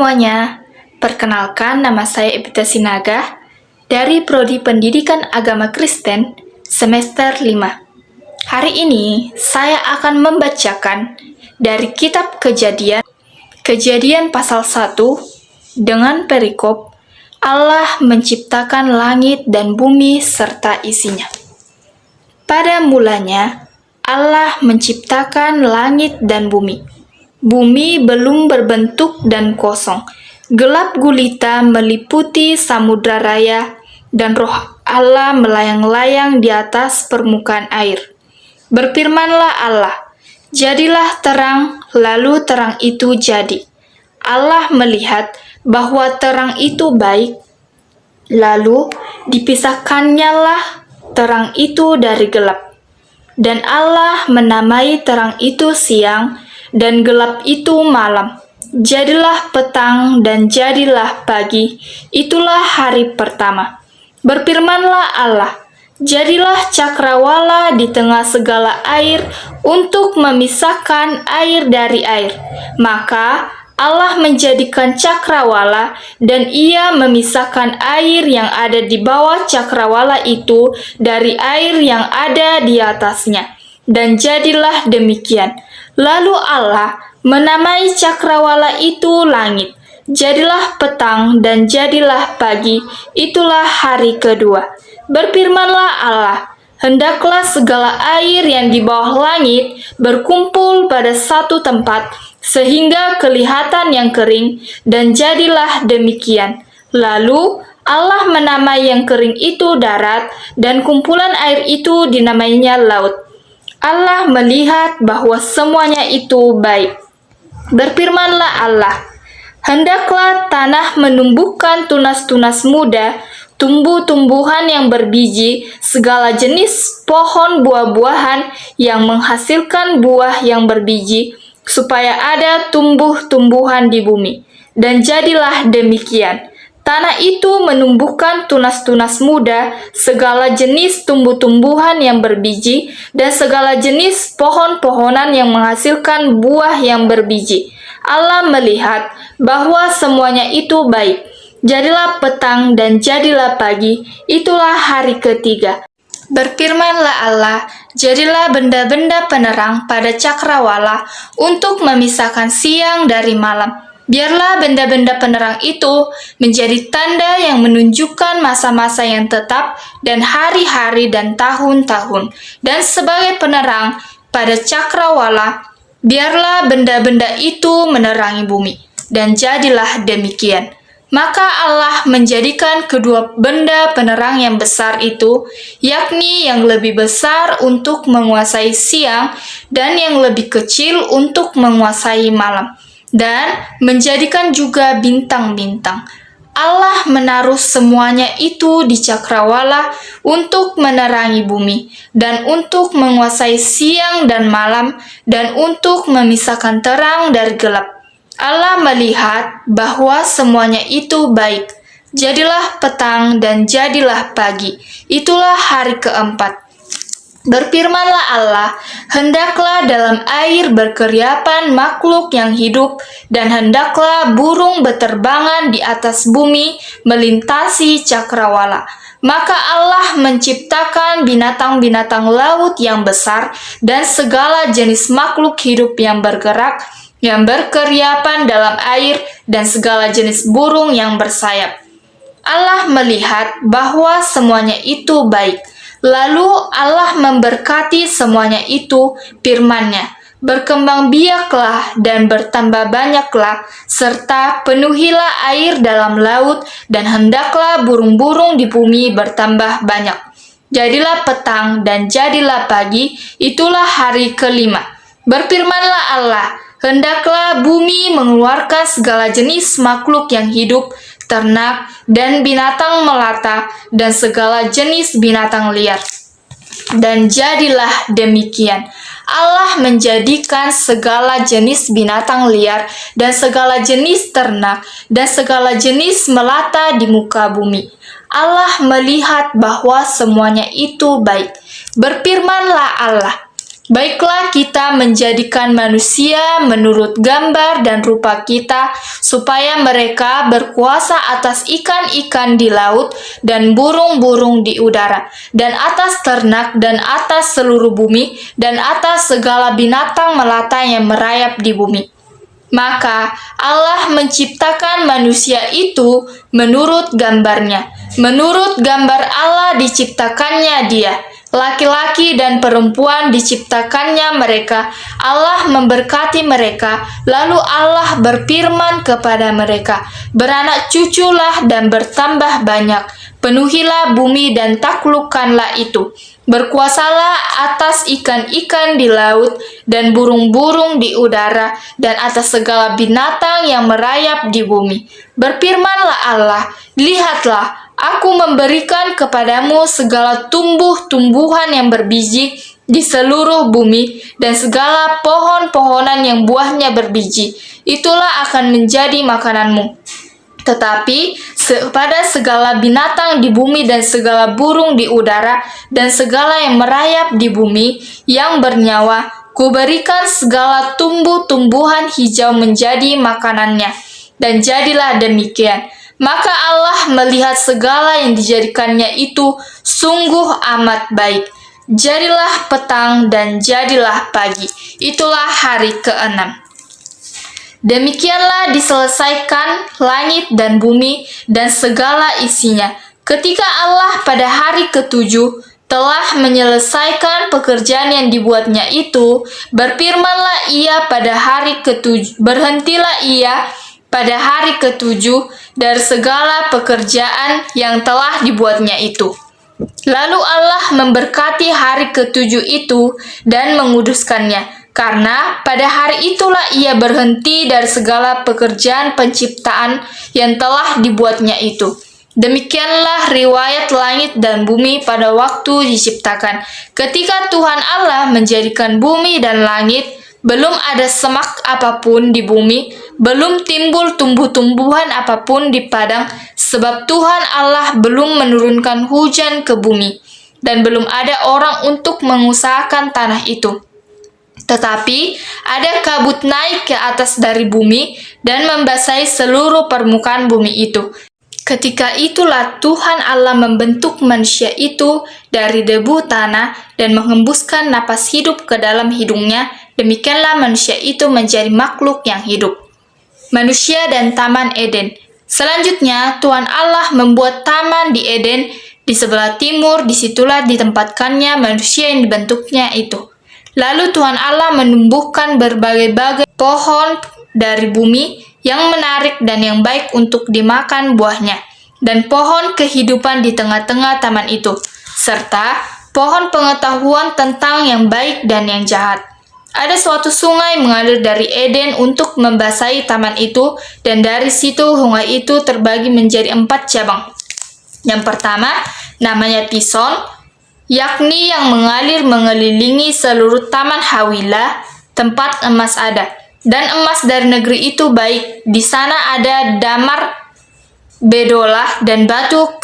semuanya, perkenalkan nama saya Evita Sinaga dari Prodi Pendidikan Agama Kristen semester 5. Hari ini saya akan membacakan dari kitab Kejadian pasal 1 dengan perikop Allah menciptakan langit dan bumi serta isinya. Pada mulanya Allah menciptakan langit dan bumi. Bumi belum berbentuk dan kosong. Gelap gulita meliputi samudra raya, dan roh Allah melayang-layang di atas permukaan air. Berfirmanlah Allah, jadilah terang, lalu terang itu jadi. Allah melihat bahwa terang itu baik, lalu dipisahkannyalah terang itu dari gelap. Dan Allah menamai terang itu siang, dan gelap itu malam. Jadilah petang dan jadilah pagi, itulah hari pertama. Berfirmanlah Allah, jadilah cakrawala di tengah segala air untuk memisahkan air dari air. Maka Allah menjadikan cakrawala, dan ia memisahkan air yang ada di bawah cakrawala itu dari air yang ada di atasnya. Dan jadilah demikian. Lalu Allah menamai cakrawala itu langit. Jadilah petang dan jadilah pagi, itulah hari kedua. Berfirmanlah Allah, hendaklah segala air yang di bawah langit berkumpul pada satu tempat, sehingga kelihatan yang kering, dan jadilah demikian. Lalu Allah menamai yang kering itu darat, dan kumpulan air itu dinamainya laut. Allah melihat bahwa semuanya itu baik. Berfirmanlah Allah, hendaklah tanah menumbuhkan tunas-tunas muda, tumbuh-tumbuhan yang berbiji, segala jenis pohon buah-buahan yang menghasilkan buah yang berbiji, supaya ada tumbuh-tumbuhan di bumi. Dan jadilah demikian. Tanah itu menumbuhkan tunas-tunas muda, segala jenis tumbuh-tumbuhan yang berbiji, dan segala jenis pohon-pohonan yang menghasilkan buah yang berbiji. Allah melihat bahwa semuanya itu baik. Jadilah petang dan jadilah pagi, itulah hari ketiga. Berfirmanlah Allah, jadilah benda-benda penerang pada cakrawala untuk memisahkan siang dari malam. Biarlah benda-benda penerang itu menjadi tanda yang menunjukkan masa-masa yang tetap dan hari-hari dan tahun-tahun. Dan sebagai penerang pada cakrawala, biarlah benda-benda itu menerangi bumi. Dan jadilah demikian. Maka Allah menjadikan kedua benda penerang yang besar itu, yakni yang lebih besar untuk menguasai siang dan yang lebih kecil untuk menguasai malam, dan menjadikan juga bintang-bintang. Allah menaruh semuanya itu di cakrawala untuk menerangi bumi, dan untuk menguasai siang dan malam, dan untuk memisahkan terang dari gelap. Allah melihat bahwa semuanya itu baik. Jadilah petang dan jadilah pagi, itulah hari keempat. Berfirmanlah Allah, hendaklah dalam air berkeriapan makhluk yang hidup, dan hendaklah burung berterbangan di atas bumi melintasi cakrawala. Maka Allah menciptakan binatang-binatang laut yang besar, dan segala jenis makhluk hidup yang bergerak, yang berkeriapan dalam air, dan segala jenis burung yang bersayap. Allah melihat bahwa semuanya itu baik. Lalu Allah memberkati semuanya itu, firman-Nya, berkembang biaklah dan bertambah banyaklah, serta penuhilah air dalam laut, dan hendaklah burung-burung di bumi bertambah banyak. Jadilah petang dan jadilah pagi, itulah hari kelima. Berfirmanlah Allah, hendaklah bumi mengeluarkan segala jenis makhluk yang hidup, ternak, dan binatang melata, dan segala jenis binatang liar. Dan jadilah demikian. Allah menjadikan segala jenis binatang liar, dan segala jenis ternak, dan segala jenis melata di muka bumi. Allah melihat bahwa semuanya itu baik. Berfirmanlah Allah, Baiklah kita menjadikan manusia menurut gambar dan rupa kita, supaya mereka berkuasa atas ikan-ikan di laut dan burung-burung di udara, dan atas ternak dan atas seluruh bumi, dan atas segala binatang melata yang merayap di bumi. Maka Allah menciptakan manusia itu menurut gambarnya. Menurut gambar Allah diciptakannya dia. Laki-laki dan perempuan diciptakannya mereka. Allah memberkati mereka. Lalu Allah berfirman kepada mereka, "Beranak cuculah dan bertambah banyak. Penuhilah bumi dan taklukkanlah itu. Berkuasalah atas ikan-ikan di laut dan burung-burung di udara dan atas segala binatang yang merayap di bumi." Berfirmanlah Allah, "Lihatlah, Aku memberikan kepadamu segala tumbuh-tumbuhan yang berbiji di seluruh bumi dan segala pohon-pohonan yang buahnya berbiji. Itulah akan menjadi makananmu. Tetapi pada segala binatang di bumi dan segala burung di udara dan segala yang merayap di bumi yang bernyawa, Kuberikan segala tumbuh-tumbuhan hijau menjadi makanannya." Dan jadilah demikian. Maka Allah melihat segala yang dijadikannya itu sungguh amat baik. Jadilah petang dan jadilah pagi. Itulah hari ke-6. Demikianlah diselesaikan langit dan bumi dan segala isinya. Ketika Allah pada hari ke-7 telah menyelesaikan pekerjaan yang dibuatnya itu, berfirmanlah Ia pada hari ke-7, berhentilah Ia pada hari ke-7 dari segala pekerjaan yang telah dibuatnya itu. Lalu Allah memberkati hari ke-7 itu dan menguduskannya, karena pada hari itulah Ia berhenti dari segala pekerjaan penciptaan yang telah dibuatnya itu. Demikianlah riwayat langit dan bumi pada waktu diciptakan. Ketika Tuhan Allah menjadikan bumi dan langit, belum ada semak apapun di bumi, belum timbul tumbuh-tumbuhan apapun di padang, sebab Tuhan Allah belum menurunkan hujan ke bumi, dan belum ada orang untuk mengusahakan tanah itu. Tetapi ada kabut naik ke atas dari bumi dan membasahi seluruh permukaan bumi itu. Ketika itulah Tuhan Allah membentuk manusia itu dari debu tanah dan menghembuskan napas hidup ke dalam hidungnya. Demikianlah manusia itu menjadi makhluk yang hidup. Manusia dan Taman Eden. Selanjutnya, Tuhan Allah membuat taman di Eden di sebelah timur. Disitulah ditempatkannya manusia yang dibentuknya itu. Lalu Tuhan Allah menumbuhkan berbagai-bagai pohon dari bumi yang menarik dan yang baik untuk dimakan buahnya, dan pohon kehidupan di tengah-tengah taman itu, serta pohon pengetahuan tentang yang baik dan yang jahat. Ada suatu sungai mengalir dari Eden untuk membasahi taman itu, dan dari situ sungai itu terbagi menjadi 4 cabang. Yang pertama, namanya Pison, yakni yang mengalir mengelilingi seluruh taman Hawilah, tempat emas ada. Dan emas dari negeri itu baik. Di sana ada damar bedolah dan batu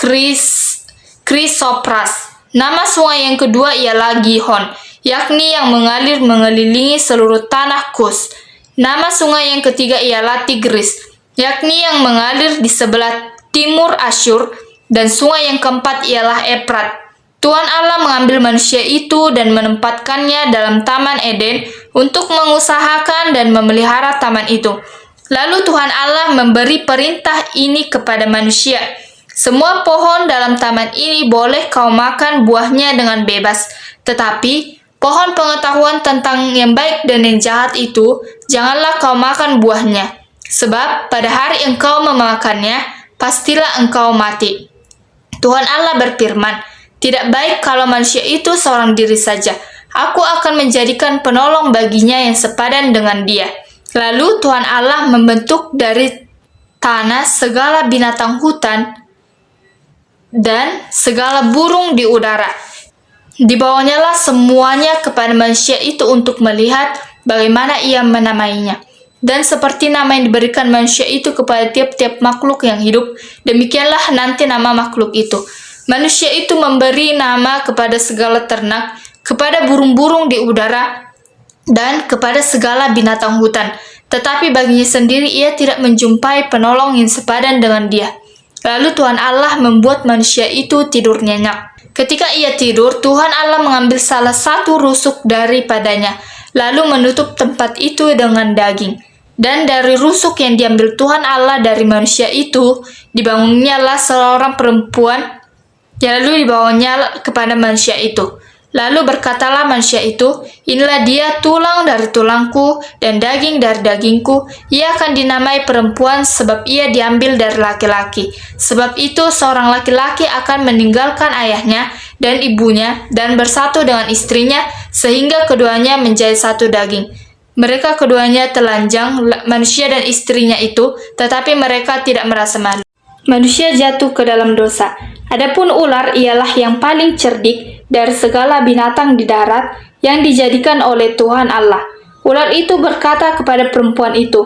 krisopras. Nama sungai yang kedua ialah Gihon, yakni yang mengalir mengelilingi seluruh tanah Kus. Nama sungai yang ketiga ialah Tigris, yakni yang mengalir di sebelah timur Asyur. Dan sungai yang keempat ialah Efrat. Tuhan Allah mengambil manusia itu dan menempatkannya dalam Taman Eden untuk mengusahakan dan memelihara taman itu. Lalu Tuhan Allah memberi perintah ini kepada manusia, "Semua pohon dalam taman ini boleh kau makan buahnya dengan bebas, tetapi pohon pengetahuan tentang yang baik dan yang jahat itu, janganlah kau makan buahnya, sebab pada hari engkau memakannya, pastilah engkau mati." Tuhan Allah berfirman, "Tidak baik kalau manusia itu seorang diri saja. Aku akan menjadikan penolong baginya yang sepadan dengan dia." Lalu Tuhan Allah membentuk dari tanah segala binatang hutan dan segala burung di udara. Dibawanyalah semuanya kepada manusia itu untuk melihat bagaimana ia menamainya. Dan seperti nama yang diberikan manusia itu kepada tiap-tiap makhluk yang hidup, demikianlah nanti nama makhluk itu. Manusia itu memberi nama kepada segala ternak, kepada burung-burung di udara, dan kepada segala binatang hutan. Tetapi baginya sendiri ia tidak menjumpai penolong yang sepadan dengan dia. Lalu Tuhan Allah membuat manusia itu tidur nyenyak. Ketika ia tidur, Tuhan Allah mengambil salah satu rusuk daripadanya, lalu menutup tempat itu dengan daging. Dan dari rusuk yang diambil Tuhan Allah dari manusia itu, dibangunnyalah seorang perempuan, lalu dibawanya kepada manusia itu. Lalu berkatalah manusia itu, inilah dia tulang dari tulangku dan daging dari dagingku. Ia akan dinamai perempuan sebab ia diambil dari laki-laki. Sebab itu seorang laki-laki akan meninggalkan ayahnya dan ibunya dan bersatu dengan istrinya sehingga keduanya menjadi satu daging. Mereka keduanya telanjang, manusia dan istrinya itu, tetapi mereka tidak merasa malu. Manusia jatuh ke dalam dosa. Adapun ular ialah yang paling cerdik dari segala binatang di darat yang dijadikan oleh Tuhan Allah. Ular itu berkata kepada perempuan itu,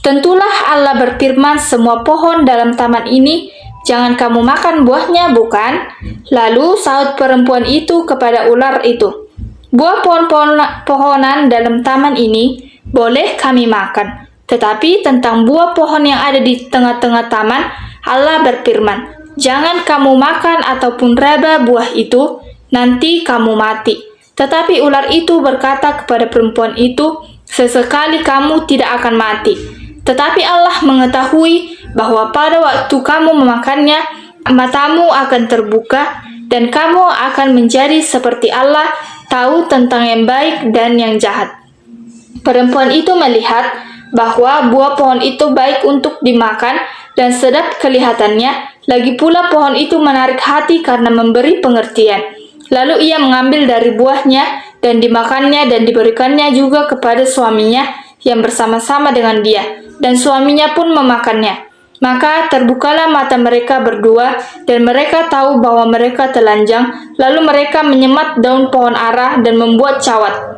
"Tentulah Allah berfirman, semua pohon dalam taman ini jangan kamu makan buahnya, bukan?" Lalu sahut perempuan itu kepada ular itu, "Buah pohon-pohonan dalam taman ini boleh kami makan, tetapi tentang buah pohon yang ada di tengah-tengah taman, Allah berfirman, jangan kamu makan ataupun raba buah itu, nanti kamu mati." Tetapi ular itu berkata kepada perempuan itu, "Sesekali kamu tidak akan mati. Tetapi Allah mengetahui bahwa pada waktu kamu memakannya, matamu akan terbuka, dan kamu akan menjadi seperti Allah, tahu tentang yang baik dan yang jahat." Perempuan itu melihat bahwa buah pohon itu baik untuk dimakan dan sedap kelihatannya, lagi pula pohon itu menarik hati karena memberi pengertian. Lalu ia mengambil dari buahnya dan dimakannya dan diberikannya juga kepada suaminya yang bersama-sama dengan dia, dan suaminya pun memakannya. Maka terbukalah mata mereka berdua, dan mereka tahu bahwa mereka telanjang. Lalu mereka menyemat daun pohon ara dan membuat cawat.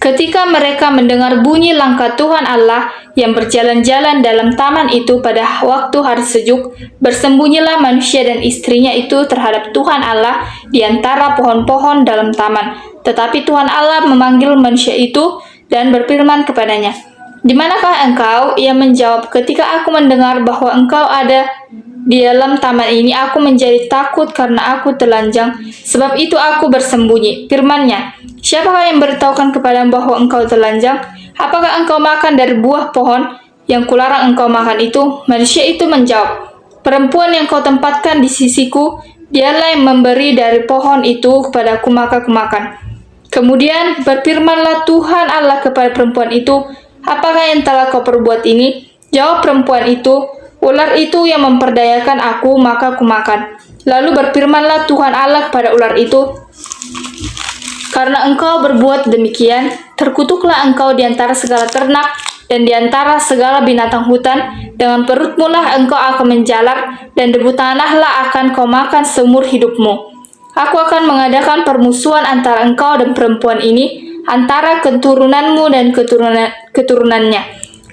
Ketika mereka mendengar bunyi langkah Tuhan Allah yang berjalan-jalan dalam taman itu pada waktu hari sejuk, bersembunyilah manusia dan istrinya itu terhadap Tuhan Allah di antara pohon-pohon dalam taman. Tetapi Tuhan Allah memanggil manusia itu dan berfirman kepadanya, "Di manakah engkau?" Ia menjawab, "Ketika aku mendengar bahwa engkau ada di dalam taman ini, aku menjadi takut karena aku telanjang, sebab itu aku bersembunyi." Firman-Nya, "Siapakah yang beritahukan kepadamu bahwa engkau telanjang? Apakah engkau makan dari buah pohon yang kularang engkau makan itu?" Manusia itu menjawab, "Perempuan yang kau tempatkan di sisiku, dialah yang memberi dari pohon itu kepadaku, maka kumakan." Kemudian berfirmanlah Tuhan Allah kepada perempuan itu, "Apakah yang telah kau perbuat ini?" Jawab perempuan itu, "Ular itu yang memperdayakan aku, maka kumakan." Lalu berfirmanlah Tuhan Allah kepada ular itu, "Karena engkau berbuat demikian, terkutuklah engkau di antara segala ternak dan di antara segala binatang hutan. Dengan perutmu lah engkau akan menjalar, dan debu tanahlah akan kau makan seumur hidupmu. Aku akan mengadakan permusuhan antara engkau dan perempuan ini, antara keturunanmu dan keturunannya.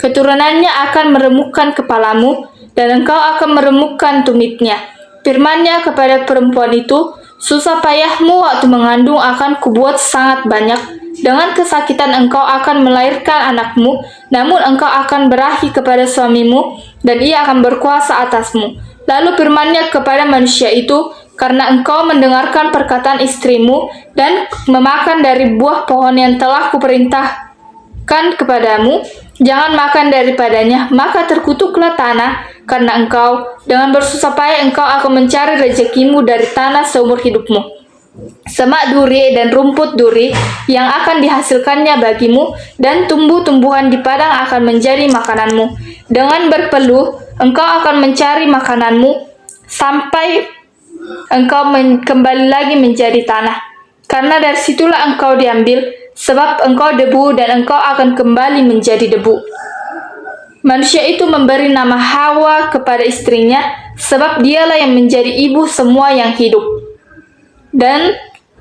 Keturunannya akan meremukkan kepalamu, dan engkau akan meremukkan tumitnya." Firman-Nya kepada perempuan itu, "Susah payahmu waktu mengandung akan kubuat sangat banyak. Dengan kesakitan engkau akan melahirkan anakmu, namun engkau akan berahi kepada suamimu, dan ia akan berkuasa atasmu." Lalu firman-Nya kepada manusia itu, "Karena engkau mendengarkan perkataan istrimu dan memakan dari buah pohon yang telah kuperintahkan kepadamu, jangan makan daripadanya, maka terkutuklah tanah karena engkau. Dengan bersusah payah engkau akan mencari rezekimu dari tanah seumur hidupmu. Semak duri dan rumput duri yang akan dihasilkannya bagimu, dan tumbuh-tumbuhan di padang akan menjadi makananmu. Dengan berpeluh engkau akan mencari makananmu sampai engkau kembali lagi menjadi tanah, karena dari situlah engkau diambil, sebab engkau debu dan engkau akan kembali menjadi debu." Manusia itu memberi nama Hawa kepada istrinya, sebab dialah yang menjadi ibu semua yang hidup. Dan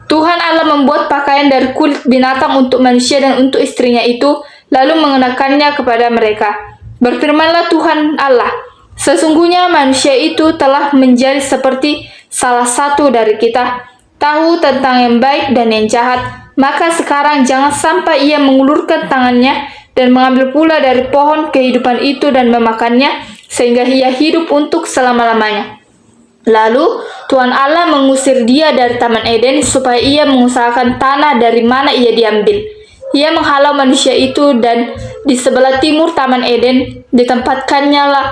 Tuhan Allah membuat pakaian dari kulit binatang untuk manusia dan untuk istrinya itu, lalu mengenakannya kepada mereka. Berfirmanlah Tuhan Allah, "Sesungguhnya manusia itu telah menjadi seperti salah satu dari kita, tahu tentang yang baik dan yang jahat, maka sekarang jangan sampai ia mengulurkan tangannya dan mengambil pula dari pohon kehidupan itu dan memakannya, sehingga ia hidup untuk selama-lamanya. Lalu Tuhan Allah mengusir dia dari Taman Eden supaya ia mengusahakan tanah dari mana ia diambil. Ia menghalau manusia itu, dan di sebelah timur Taman Eden ditempatkannya lah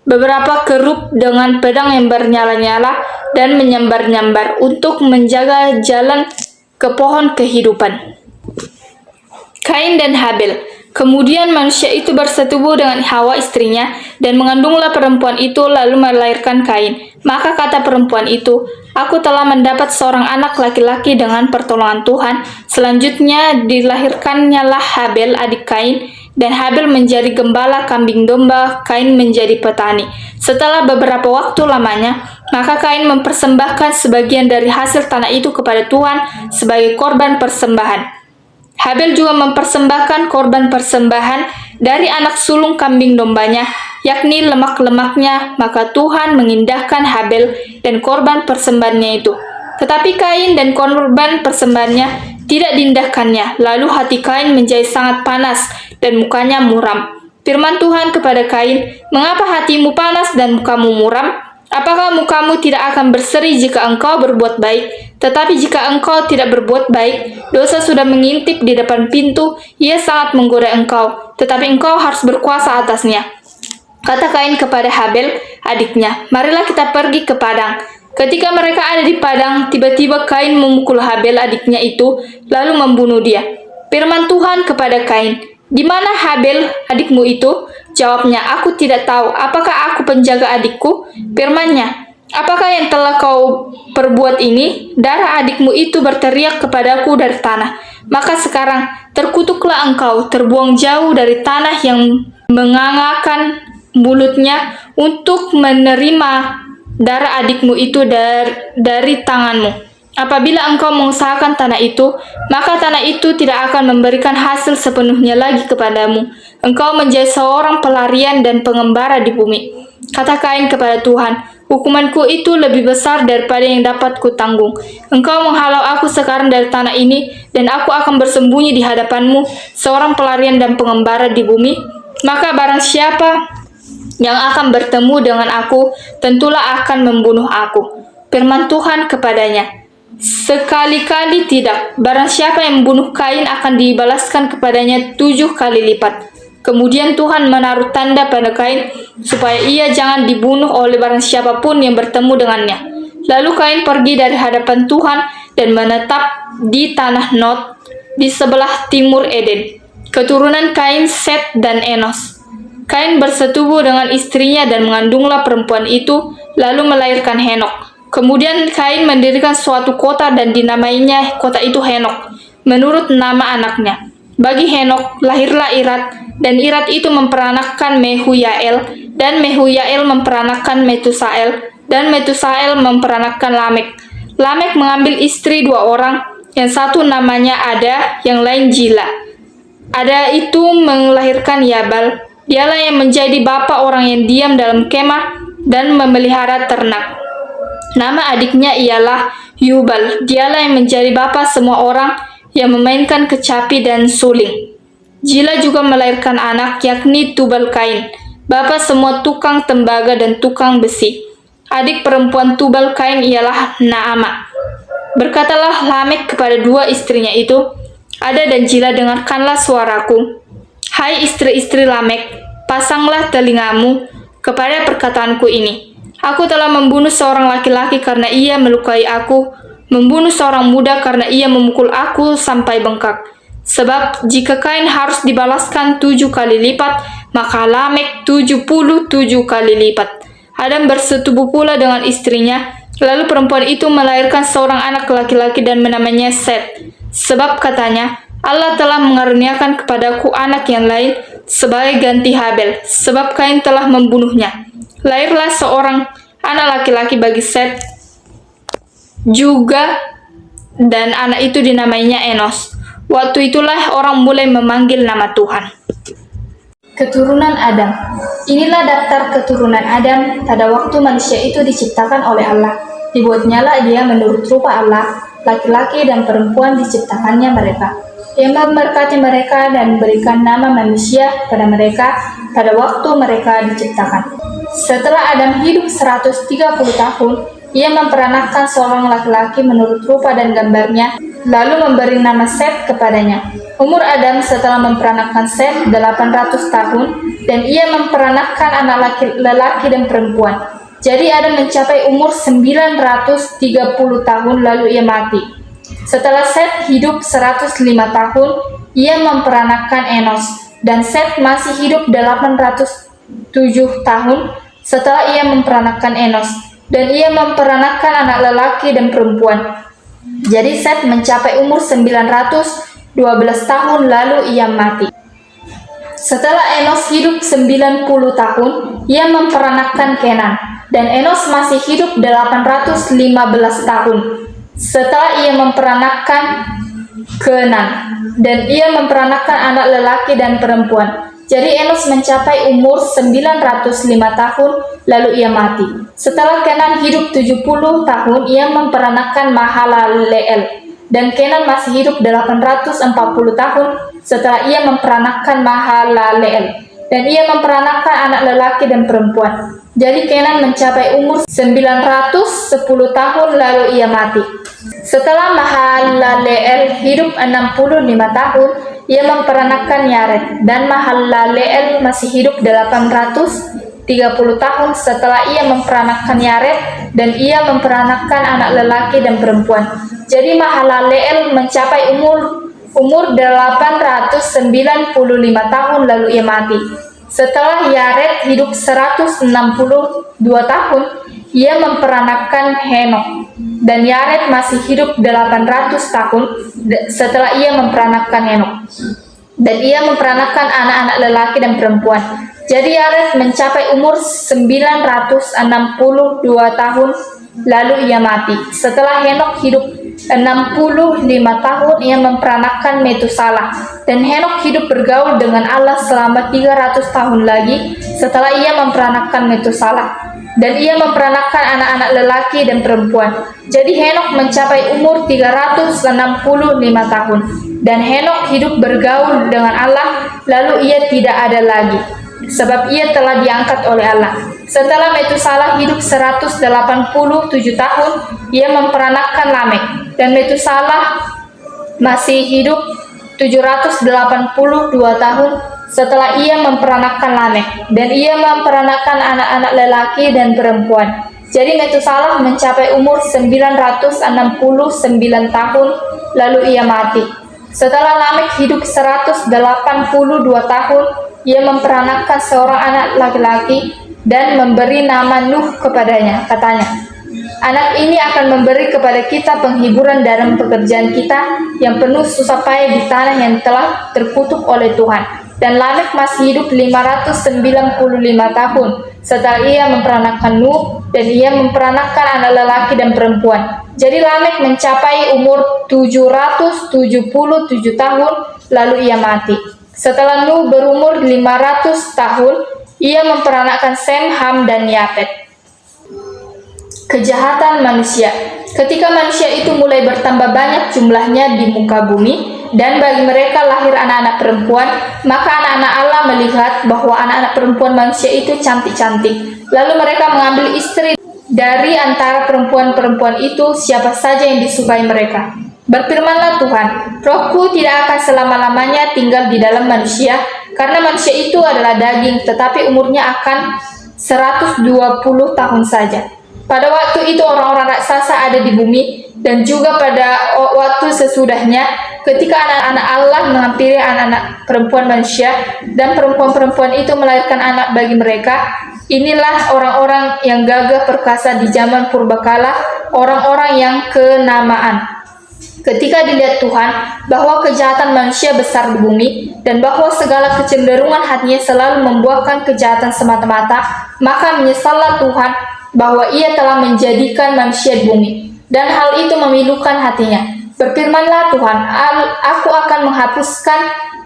beberapa kerub dengan pedang yang bernyala-nyala dan menyambar-nyambar untuk menjaga jalan ke pohon kehidupan. Kain dan Habel. Kemudian manusia itu bersetubuh dengan Hawa istrinya, dan mengandunglah perempuan itu lalu melahirkan Kain. Maka kata perempuan itu, "Aku telah mendapat seorang anak laki-laki dengan pertolongan Tuhan." Selanjutnya dilahirkannya lah Habel adik Kain, dan Habel menjadi gembala kambing domba, Kain menjadi petani. Setelah beberapa waktu lamanya, maka Kain mempersembahkan sebagian dari hasil tanah itu kepada Tuhan sebagai korban persembahan. Habel juga mempersembahkan korban persembahan dari anak sulung kambing dombanya, yakni lemak-lemaknya, maka Tuhan mengindahkan Habel dan korban persembahannya itu. Tetapi Kain dan korban persembahannya tidak diindahkannya. Lalu hati Kain menjadi sangat panas dan mukanya muram. Firman Tuhan kepada Kain, "Mengapa hatimu panas dan mukamu muram? Apakah mukamu tidak akan berseri jika engkau berbuat baik? Tetapi jika engkau tidak berbuat baik, dosa sudah mengintip di depan pintu, ia sangat menggoda engkau, tetapi engkau harus berkuasa atasnya." Kata Kain kepada Habel, adiknya, "Marilah kita pergi ke padang." Ketika mereka ada di padang, tiba-tiba Kain memukul Habel adiknya itu, lalu membunuh dia. Firman Tuhan kepada Kain, "Di mana Habel adikmu itu?" Jawabnya, "Aku tidak tahu. Apakah aku penjaga adikku?" Firman-Nya, "Apakah yang telah kau perbuat ini?" "Darah adikmu itu berteriak kepadaku dari tanah. Maka sekarang terkutuklah engkau, terbuang jauh dari tanah yang mengangakan mulutnya untuk menerima darah adikmu itu dari tanganmu. Apabila engkau mengusahakan tanah itu, maka tanah itu tidak akan memberikan hasil sepenuhnya lagi kepadamu. Engkau menjadi seorang pelarian dan pengembara di bumi." Kata Kain kepada Tuhan, "Hukumanku itu lebih besar daripada yang dapat kutanggung. Engkau menghalau aku sekarang dari tanah ini, dan aku akan bersembunyi di hadapanmu, seorang pelarian dan pengembara di bumi. Maka barang siapa yang akan bertemu dengan aku, tentulah akan membunuh aku." Firman Tuhan kepadanya, "Sekali-kali tidak. Barang siapa yang membunuh Kain akan dibalaskan kepadanya 7 kali lipat." Kemudian Tuhan menaruh tanda pada Kain supaya ia jangan dibunuh oleh barang siapapun yang bertemu dengannya. Lalu Kain pergi dari hadapan Tuhan dan menetap di tanah Nod di sebelah timur Eden. Keturunan Kain, Set dan Enos. Kain bersetubuh dengan istrinya dan mengandunglah perempuan itu, lalu melahirkan Henok. Kemudian Kain mendirikan suatu kota dan dinamainya kota itu Henok, menurut nama anaknya. Bagi Henok lahirlah Irat, dan Irat itu memperanakkan Mehuyael, dan Mehuyael memperanakkan Metusael, dan Metusael memperanakkan Lamek. Lamek mengambil istri 2 orang, yang satu namanya Ada, yang lain Jila. Ada itu melahirkan Yabal. Dialah yang menjadi bapa orang yang diam dalam kemah dan memelihara ternak. Nama adiknya ialah Yubal. Dialah yang menjadi bapa semua orang yang memainkan kecapi dan suling. Jila juga melahirkan anak, yakni Tubal Kain, bapa semua tukang tembaga dan tukang besi. Adik perempuan Tubal Kain ialah Naama. Berkatalah Lamek kepada 2 istrinya itu, "Ada dan Jila, dengarkanlah suaraku. Hai istri-istri Lamek, pasanglah telingamu kepada perkataanku ini. Aku telah membunuh seorang laki-laki karena ia melukai aku, membunuh seorang muda karena ia memukul aku sampai bengkak. Sebab jika Kain harus dibalaskan 7 kali lipat, maka Lamek 77 kali lipat." Adam bersetubuh pula dengan istrinya, lalu perempuan itu melahirkan seorang anak laki-laki dan menamainya Set. Sebab katanya, "Allah telah mengaruniakan kepadaku anak yang lain sebagai ganti Habel, sebab Kain telah membunuhnya." Lahirlah seorang anak laki-laki bagi Set juga, dan anak itu dinamainya Enos. Waktu itulah orang mulai memanggil nama Tuhan. Keturunan Adam. Inilah daftar keturunan Adam pada waktu manusia itu diciptakan oleh Allah. Dibuatnyalah dia menurut rupa Allah, laki-laki dan perempuan diciptakannya mereka. Ia memberkati mereka dan memberikan nama manusia kepada mereka pada waktu mereka diciptakan. Setelah Adam hidup 130 tahun, ia memperanakkan seorang laki-laki menurut rupa dan gambarnya, lalu memberi nama Set kepadanya. Umur Adam setelah memperanakkan Set 800 tahun, dan ia memperanakkan anak lelaki dan perempuan. Jadi Adam mencapai umur 930 tahun lalu ia mati. Setelah Set hidup 105 tahun, ia memperanakkan Enos, dan Set masih hidup 807 tahun setelah ia memperanakkan Enos, dan ia memperanakkan anak lelaki dan perempuan. Jadi Set mencapai umur 912 tahun lalu ia mati. Setelah Enos hidup 90 tahun, ia memperanakkan Kenan, dan Enos masih hidup 815 tahun setelah ia memperanakkan Kenan, dan ia memperanakkan anak lelaki dan perempuan. Jadi Enos mencapai umur 905 tahun lalu ia mati. Setelah Kenan hidup 70 tahun, ia memperanakkan Mahalaleel, dan Kenan masih hidup 840 tahun setelah ia memperanakkan Mahalaleel, dan ia memperanakkan anak lelaki dan perempuan. Jadi Kenan mencapai umur 910 tahun lalu ia mati. Setelah Mahalaleel hidup 65 tahun, ia memperanakkan Yared, dan Mahalaleel masih hidup 830 tahun setelah ia memperanakkan Yared, dan ia memperanakkan anak lelaki dan perempuan. Jadi Mahalaleel mencapai umur 895 tahun lalu ia mati. Setelah Yared hidup 162 tahun, ia memperanakkan Henok, dan Yared masih hidup 800 tahun setelah ia memperanakkan Henok, dan ia memperanakkan anak-anak lelaki dan perempuan. Jadi Yared mencapai umur 962 tahun lalu ia mati. Setelah Henok hidup 65 tahun, ia memperanakkan Metusalah, dan Henok hidup bergaul dengan Allah selama 300 tahun lagi setelah ia memperanakkan Metusalah, dan ia memperanakkan anak-anak lelaki dan perempuan. Jadi Henok mencapai umur 365 tahun, dan Henok hidup bergaul dengan Allah, lalu ia tidak ada lagi, sebab ia telah diangkat oleh Allah. Setelah Metusalah hidup 187 tahun, ia memperanakkan Lamek, dan Metusalah masih hidup 782 tahun setelah ia memperanakkan Lamek, dan ia memperanakkan anak-anak lelaki dan perempuan. Jadi Metusalah mencapai umur 969 tahun lalu ia mati. Setelah Lamek hidup 182 tahun, ia memperanakkan seorang anak laki-laki dan memberi nama Nuh kepadanya. Katanya, anak ini akan memberi kepada kita penghiburan dalam pekerjaan kita yang penuh susah payah di tanah yang telah terkutuk oleh Tuhan. Dan Lamek masih hidup 595 tahun setelah ia memperanakkan Nuh, dan ia memperanakkan anak lelaki dan perempuan. Jadi Lamek mencapai umur 777 tahun lalu ia mati. Setelah Nuh berumur 500 tahun, ia memperanakkan Sem, Ham, dan Yafet. Kejahatan manusia. Ketika manusia itu mulai bertambah banyak jumlahnya di muka bumi, dan bagi mereka lahir anak-anak perempuan, maka anak-anak Allah melihat bahwa anak-anak perempuan manusia itu cantik-cantik. Lalu mereka mengambil istri dari antara perempuan-perempuan itu siapa saja yang disukai mereka. Berfirmanlah Tuhan, Rohku tidak akan selama-lamanya tinggal di dalam manusia, karena manusia itu adalah daging, tetapi umurnya akan 120 tahun saja. Pada waktu itu orang-orang raksasa ada di bumi, dan juga pada waktu sesudahnya, ketika anak-anak Allah menghampiri anak-anak perempuan manusia, dan perempuan-perempuan itu melahirkan anak bagi mereka. Inilah orang-orang yang gagah perkasa di zaman purbakala, orang-orang yang kenamaan. Ketika dilihat Tuhan bahwa kejahatan manusia besar di bumi, dan bahwa segala kecenderungan hatinya selalu membuahkan kejahatan semata-mata, maka menyesallah Tuhan bahwa ia telah menjadikan manusia di bumi, dan hal itu memilukan hatinya. Berfirmanlah Tuhan, Aku akan menghapuskan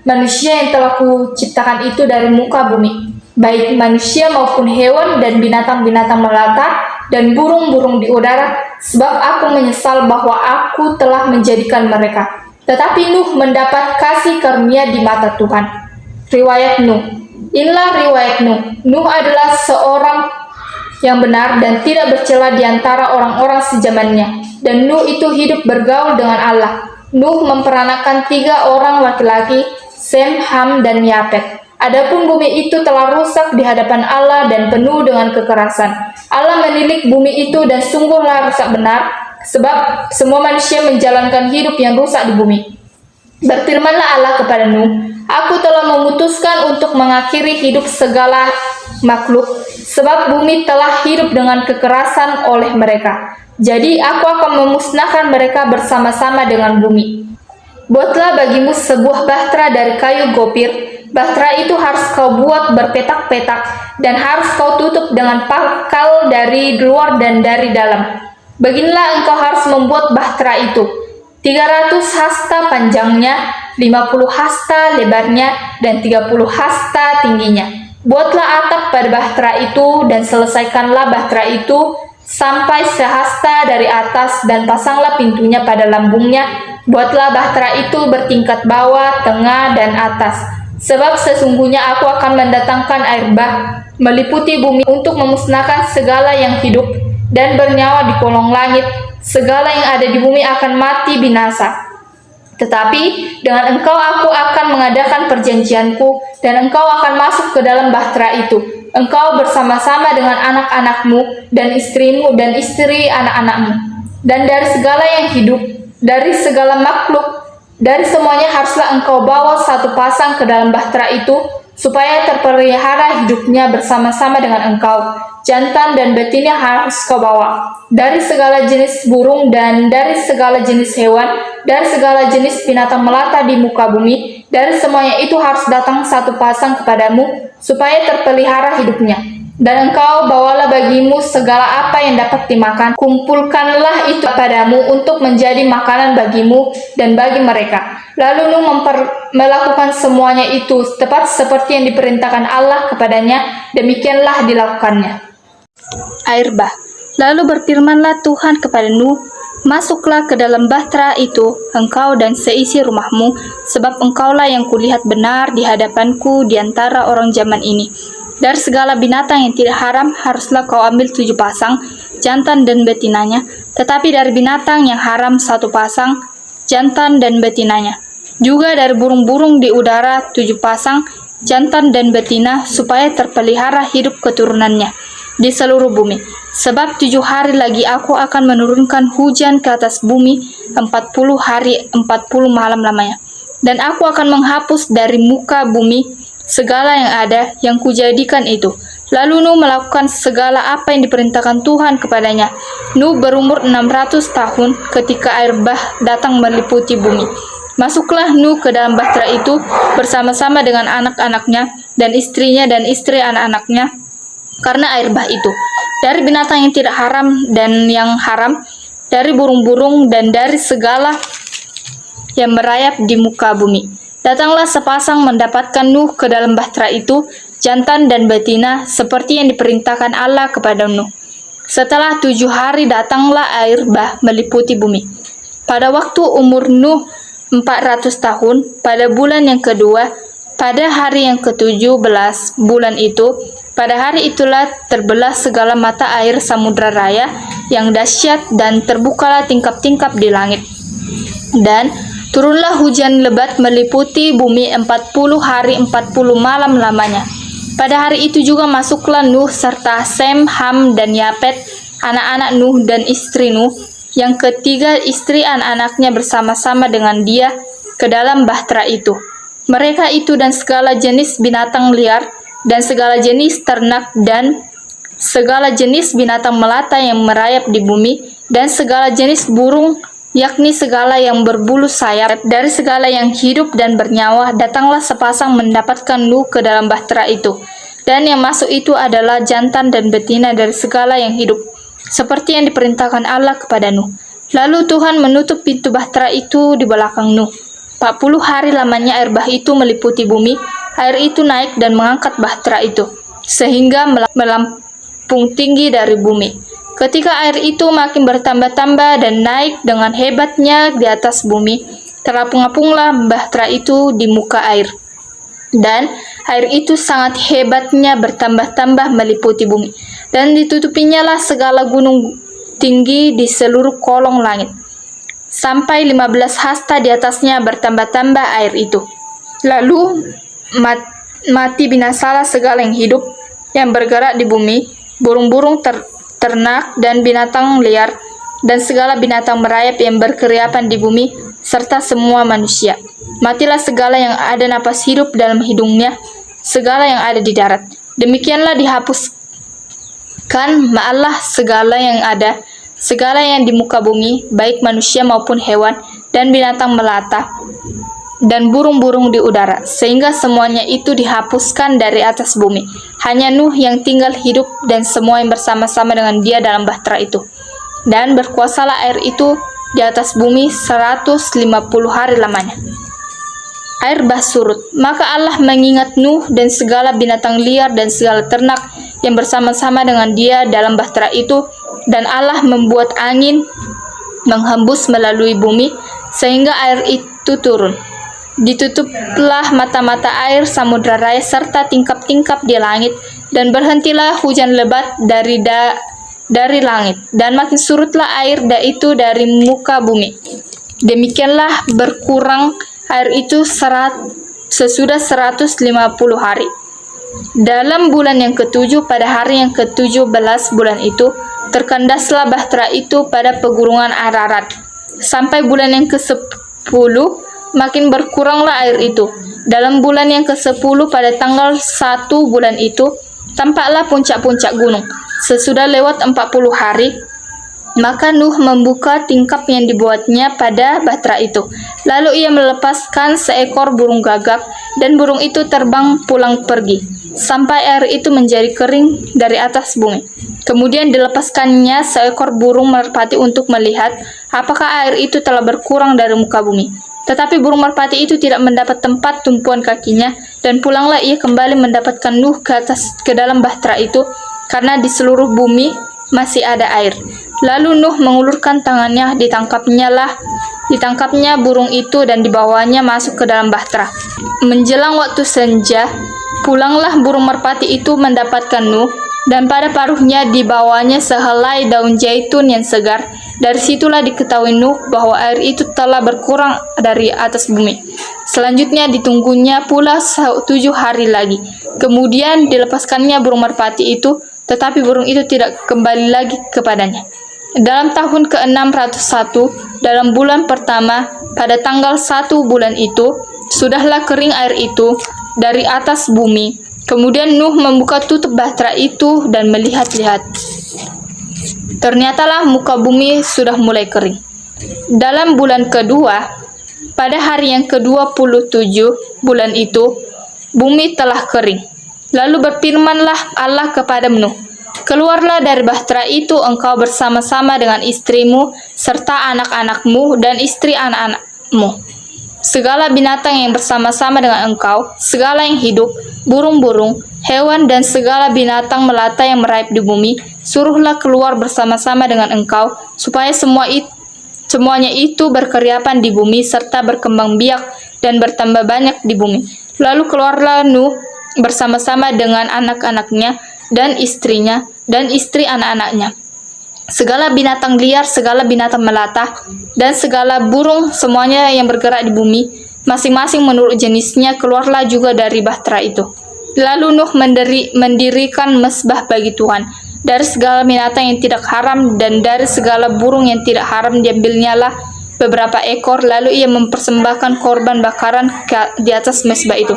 manusia yang telah kuciptakan itu dari muka bumi, baik manusia maupun hewan dan binatang-binatang melata dan burung-burung di udara, sebab aku menyesal bahwa aku telah menjadikan mereka. Tetapi Nuh mendapat kasih karunia di mata Tuhan. Riwayat Nuh. Inilah riwayat Nuh. Nuh adalah seorang yang benar dan tidak bercela di antara orang-orang sezamannya. Dan Nuh itu hidup bergaul dengan Allah. Nuh memperanakan 3 orang laki-laki, Sem, Ham, dan Yafet. Adapun bumi itu telah rusak di hadapan Allah dan penuh dengan kekerasan. Allah menilik bumi itu dan sungguhlah rusak benar, sebab semua manusia menjalankan hidup yang rusak di bumi. Berfirmanlah Allah kepada Nuh, Aku telah memutuskan untuk mengakhiri hidup segala makhluk, sebab bumi telah hidup dengan kekerasan oleh mereka. Jadi aku akan memusnahkan mereka bersama-sama dengan bumi. Buatlah bagimu sebuah bahtera dari kayu gopir. Bahtera itu harus kau buat berpetak-petak dan harus kau tutup dengan pakal dari luar dan dari dalam. Beginilah engkau harus membuat bahtera itu. 300 hasta panjangnya, 50 hasta lebarnya, dan 30 hasta tingginya. Buatlah atap pada bahtera itu dan selesaikanlah bahtera itu sampai sehasta dari atas dan pasanglah pintunya pada lambungnya. Buatlah bahtera itu bertingkat bawah, tengah, dan atas. Sebab sesungguhnya aku akan mendatangkan air bah meliputi bumi untuk memusnahkan segala yang hidup dan bernyawa di kolong langit. Segala yang ada di bumi akan mati binasa. Tetapi dengan engkau aku akan mengadakan perjanjianku dan engkau akan masuk ke dalam bahtera itu. Engkau bersama-sama dengan anak-anakmu dan istrimu dan istri anak-anakmu. Dan dari segala yang hidup, dari segala makhluk, dari semuanya haruslah engkau bawa satu pasang ke dalam bahtera itu, supaya terpelihara hidupnya bersama-sama dengan engkau. Jantan dan betina harus kau bawa. Dari segala jenis burung dan dari segala jenis hewan, dari segala jenis binatang melata di muka bumi, dari semuanya itu harus datang satu pasang kepadamu, supaya terpelihara hidupnya. Dan engkau bawalah bagimu segala apa yang dapat dimakan. Kumpulkanlah itu padamu untuk menjadi makanan bagimu dan bagi mereka. Lalu Nuh melakukan semuanya itu tepat seperti yang diperintahkan Allah kepadanya, demikianlah dilakukannya. Air bah. Lalu berfirmanlah Tuhan kepada Nuh, Masuklah ke dalam bahtera itu, engkau dan seisi rumahmu, sebab engkaulah yang kulihat benar di hadapanku di antara orang zaman ini. Dari segala binatang yang tidak haram, haruslah kau ambil 7 pasang, jantan dan betinanya, tetapi dari binatang yang haram 1 pasang, jantan dan betinanya. Juga dari burung-burung di udara 7 pasang, jantan dan betina, supaya terpelihara hidup keturunannya di seluruh bumi. Sebab 7 hari lagi aku akan menurunkan hujan ke atas bumi 40 hari 40 malam lamanya. Dan aku akan menghapus dari muka bumi segala yang ada yang kujadikan itu. Lalu Nuh melakukan segala apa yang diperintahkan Tuhan kepadanya. Nuh berumur 600 tahun ketika air bah datang meliputi bumi. Masuklah Nuh ke dalam bahtera itu bersama-sama dengan anak-anaknya dan istrinya dan istri anak-anaknya, karena air bah itu, dari binatang yang tidak haram dan yang haram, dari burung-burung dan dari segala yang merayap di muka bumi. Datanglah sepasang mendapatkan Nuh ke dalam bahtera itu, jantan dan betina, seperti yang diperintahkan Allah kepada Nuh. Setelah 7 hari datanglah air bah meliputi bumi. Pada waktu umur Nuh 400 tahun, pada bulan yang kedua, pada hari yang ke-17 bulan itu, pada hari itulah terbelah segala mata air samudra raya yang dahsyat dan terbukalah tingkap-tingkap di langit. Dan turunlah hujan lebat meliputi bumi 40 hari 40 malam lamanya. Pada hari itu juga masuklah Nuh serta Sem, Ham, dan Yafet, anak-anak Nuh dan istri Nuh, yang ketiga istri anak-anaknya bersama-sama dengan dia ke dalam bahtera itu. Mereka itu dan segala jenis binatang liar, dan segala jenis ternak dan segala jenis binatang melata yang merayap di bumi, dan segala jenis burung, yakni segala yang berbulu sayap, dari segala yang hidup dan bernyawa, datanglah sepasang mendapatkan Nuh ke dalam bahtera itu. Dan yang masuk itu adalah jantan dan betina dari segala yang hidup, seperti yang diperintahkan Allah kepada Nuh. Lalu Tuhan menutup pintu bahtera itu di belakang Nuh. 40 hari lamanya air bah itu meliputi bumi. Air itu naik dan mengangkat bahtera itu. sehingga melampung tinggi dari bumi. Ketika air itu makin bertambah-tambah dan naik dengan hebatnya di atas bumi, terapung-apunglah bahtera itu di muka air. Dan air itu sangat hebatnya bertambah-tambah meliputi bumi, dan ditutupinya lah segala gunung tinggi di seluruh kolong langit. Sampai 15 hasta di atasnya bertambah-tambah air itu. Lalu mati binasalah segala yang hidup yang bergerak di bumi, burung-burung ternak dan binatang liar, dan segala binatang merayap yang berkeriapan di bumi, serta semua manusia. Matilah segala yang ada napas hidup dalam hidungnya, segala yang ada di darat. Demikianlah dihapuskan Allah segala yang ada, segala yang di muka bumi, baik manusia maupun hewan, dan binatang melata, dan burung-burung di udara, sehingga semuanya itu dihapuskan dari atas bumi. Hanya Nuh yang tinggal hidup dan semua yang bersama-sama dengan dia dalam bahtera itu. Dan berkuasalah air itu di atas bumi 150 hari lamanya. Air bah surut, maka Allah mengingat Nuh dan segala binatang liar dan segala ternak yang bersama-sama dengan dia dalam bahtera itu, dan Allah membuat angin menghembus melalui bumi sehingga air itu turun. Ditutuplah mata-mata air samudra raya serta tingkap-tingkap di langit, dan berhentilah hujan lebat dari langit, dan makin surutlah air itu dari muka bumi. Demikianlah berkurang air itu sesudah 150 hari. Dalam bulan yang ketujuh, pada hari yang ke-17 bulan itu, terkandaslah bahtera itu pada pegunungan Ararat. Sampai bulan yang ke-10, makin berkuranglah air itu. Dalam bulan yang ke-10 pada tanggal 1 bulan itu, tampaklah puncak-puncak gunung. Sesudah lewat 40 hari, maka Nuh membuka tingkap yang dibuatnya pada bahtera itu. Lalu ia melepaskan seekor burung gagak, dan burung itu terbang pulang pergi, sampai air itu menjadi kering dari atas bumi. Kemudian dilepaskannya seekor burung merpati untuk melihat apakah air itu telah berkurang dari muka bumi. Tetapi burung merpati itu tidak mendapat tempat tumpuan kakinya, dan pulanglah ia kembali mendapatkan Nuh ke dalam bahtera itu, karena di seluruh bumi masih ada air. Lalu Nuh mengulurkan tangannya, ditangkapnya burung itu dan dibawanya masuk ke dalam bahtera. Menjelang waktu senja, pulanglah burung merpati itu mendapatkan Nuh, dan pada paruhnya dibawanya sehelai daun zaitun yang segar. Dari situlah diketahui Nuh bahwa air itu telah berkurang dari atas bumi. Selanjutnya ditunggunya pula 7 hari lagi. Kemudian dilepaskannya burung merpati itu, tetapi burung itu tidak kembali lagi kepadanya. Dalam tahun ke-601, dalam bulan pertama, pada tanggal 1 bulan itu, sudahlah kering air itu dari atas bumi. Kemudian Nuh membuka tutup bahtera itu dan melihat-lihat. Ternyatalah muka bumi sudah mulai kering. Dalam bulan kedua, pada hari yang ke-27 bulan itu, bumi telah kering. Lalu berfirmanlah Allah kepada Nuh, "Keluarlah dari bahtera itu engkau bersama-sama dengan istrimu, serta anak-anakmu dan istri anak-anakmu. Segala binatang yang bersama-sama dengan engkau, segala yang hidup, burung-burung, hewan dan segala binatang melata yang merayap di bumi, suruhlah keluar bersama-sama dengan engkau, supaya semuanya itu berkeriapan di bumi serta berkembang biak dan bertambah banyak di bumi." Lalu keluarlah Nuh bersama-sama dengan anak-anaknya dan istrinya dan istri anak-anaknya, segala binatang liar, segala binatang melata, dan segala burung, semuanya yang bergerak di bumi, masing-masing menurut jenisnya, keluarlah juga dari bahtera itu. Lalu Nuh mendirikan mezbah bagi Tuhan. Dari segala binatang yang tidak haram dan dari segala burung yang tidak haram diambilnyalah beberapa ekor, lalu ia mempersembahkan korban bakaran di atas mezbah itu.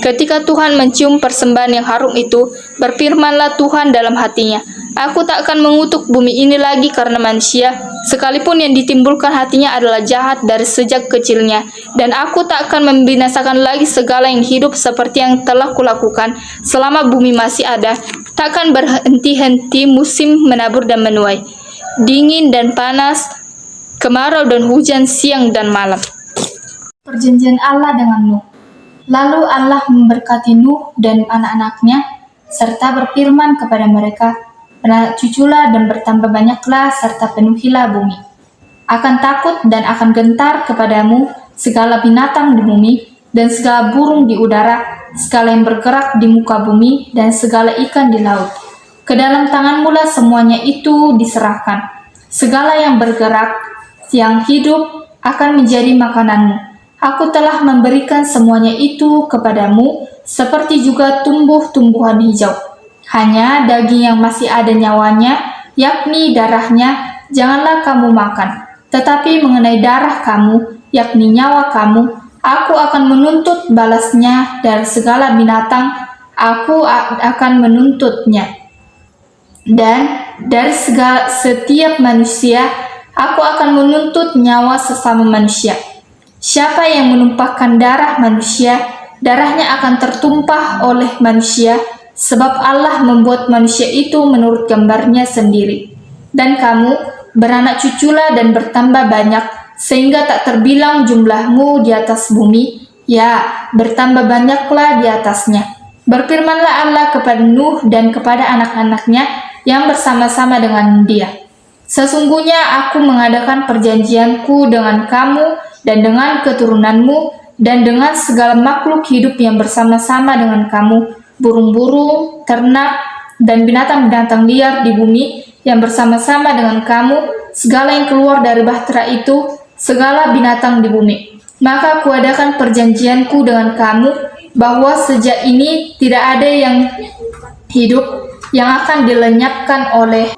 Ketika Tuhan mencium persembahan yang harum itu, berfirmanlah Tuhan dalam hatinya, "Aku tak akan mengutuk bumi ini lagi karena manusia, sekalipun yang ditimbulkan hatinya adalah jahat dari sejak kecilnya, dan aku tak akan membinasakan lagi segala yang hidup seperti yang telah kulakukan selama bumi masih ada. Takkan berhenti-henti musim menabur dan menuai, dingin dan panas, kemarau dan hujan siang dan malam." Perjanjian Allah dengan Nuh. Lalu Allah memberkati Nuh dan anak-anaknya, serta berfirman kepada mereka, "Beranak cuculah dan bertambah banyaklah serta penuhilah bumi. Akan takut dan akan gentar kepadamu segala binatang di bumi dan segala burung di udara, segala yang bergerak di muka bumi dan segala ikan di laut. Ke dalam tanganmu-lah semuanya itu diserahkan. Segala yang bergerak, yang hidup akan menjadi makananmu. Aku telah memberikan semuanya itu kepadamu, seperti juga tumbuh-tumbuhan hijau. Hanya daging yang masih ada nyawanya, yakni darahnya, janganlah kamu makan. Tetapi mengenai darah kamu, yakni nyawa kamu, aku akan menuntut balasnya dari segala binatang, aku akan menuntutnya. Dan dari setiap manusia, aku akan menuntut nyawa sesama manusia. Siapa yang menumpahkan darah manusia, darahnya akan tertumpah oleh manusia, sebab Allah membuat manusia itu menurut gambarnya sendiri. Dan kamu beranak cuculah dan bertambah banyak, sehingga tak terbilang jumlahmu di atas bumi, ya, bertambah banyaklah di atasnya." Berfirmanlah Allah kepada Nuh dan kepada anak-anaknya yang bersama-sama dengan dia, "Sesungguhnya aku mengadakan perjanjianku dengan kamu dan dengan keturunanmu dan dengan segala makhluk hidup yang bersama-sama dengan kamu, burung-burung, ternak, dan binatang-binatang liar di bumi yang bersama-sama dengan kamu, segala yang keluar dari bahtera itu, segala binatang di bumi. Maka kuadakan perjanjianku dengan kamu, bahwa sejak ini tidak ada yang hidup yang akan dilenyapkan oleh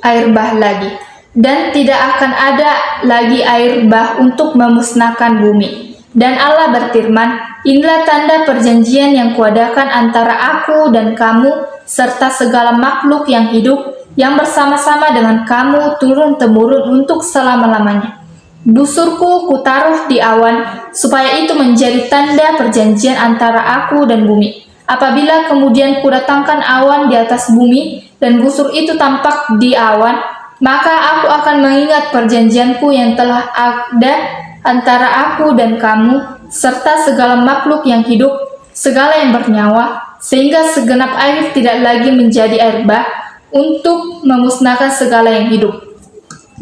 air bah lagi, dan tidak akan ada lagi air bah untuk memusnahkan bumi." Dan Allah berfirman, "Inilah tanda perjanjian yang kuadakan antara aku dan kamu, serta segala makhluk yang hidup yang bersama-sama dengan kamu turun-temurun untuk selama-lamanya. Busurku kutaruh di awan, supaya itu menjadi tanda perjanjian antara aku dan bumi. Apabila kemudian kudatangkan awan di atas bumi, dan busur itu tampak di awan, maka aku akan mengingat perjanjianku yang telah ada antara aku dan kamu, serta segala makhluk yang hidup, segala yang bernyawa, sehingga segenap air tidak lagi menjadi air bah, untuk memusnahkan segala yang hidup.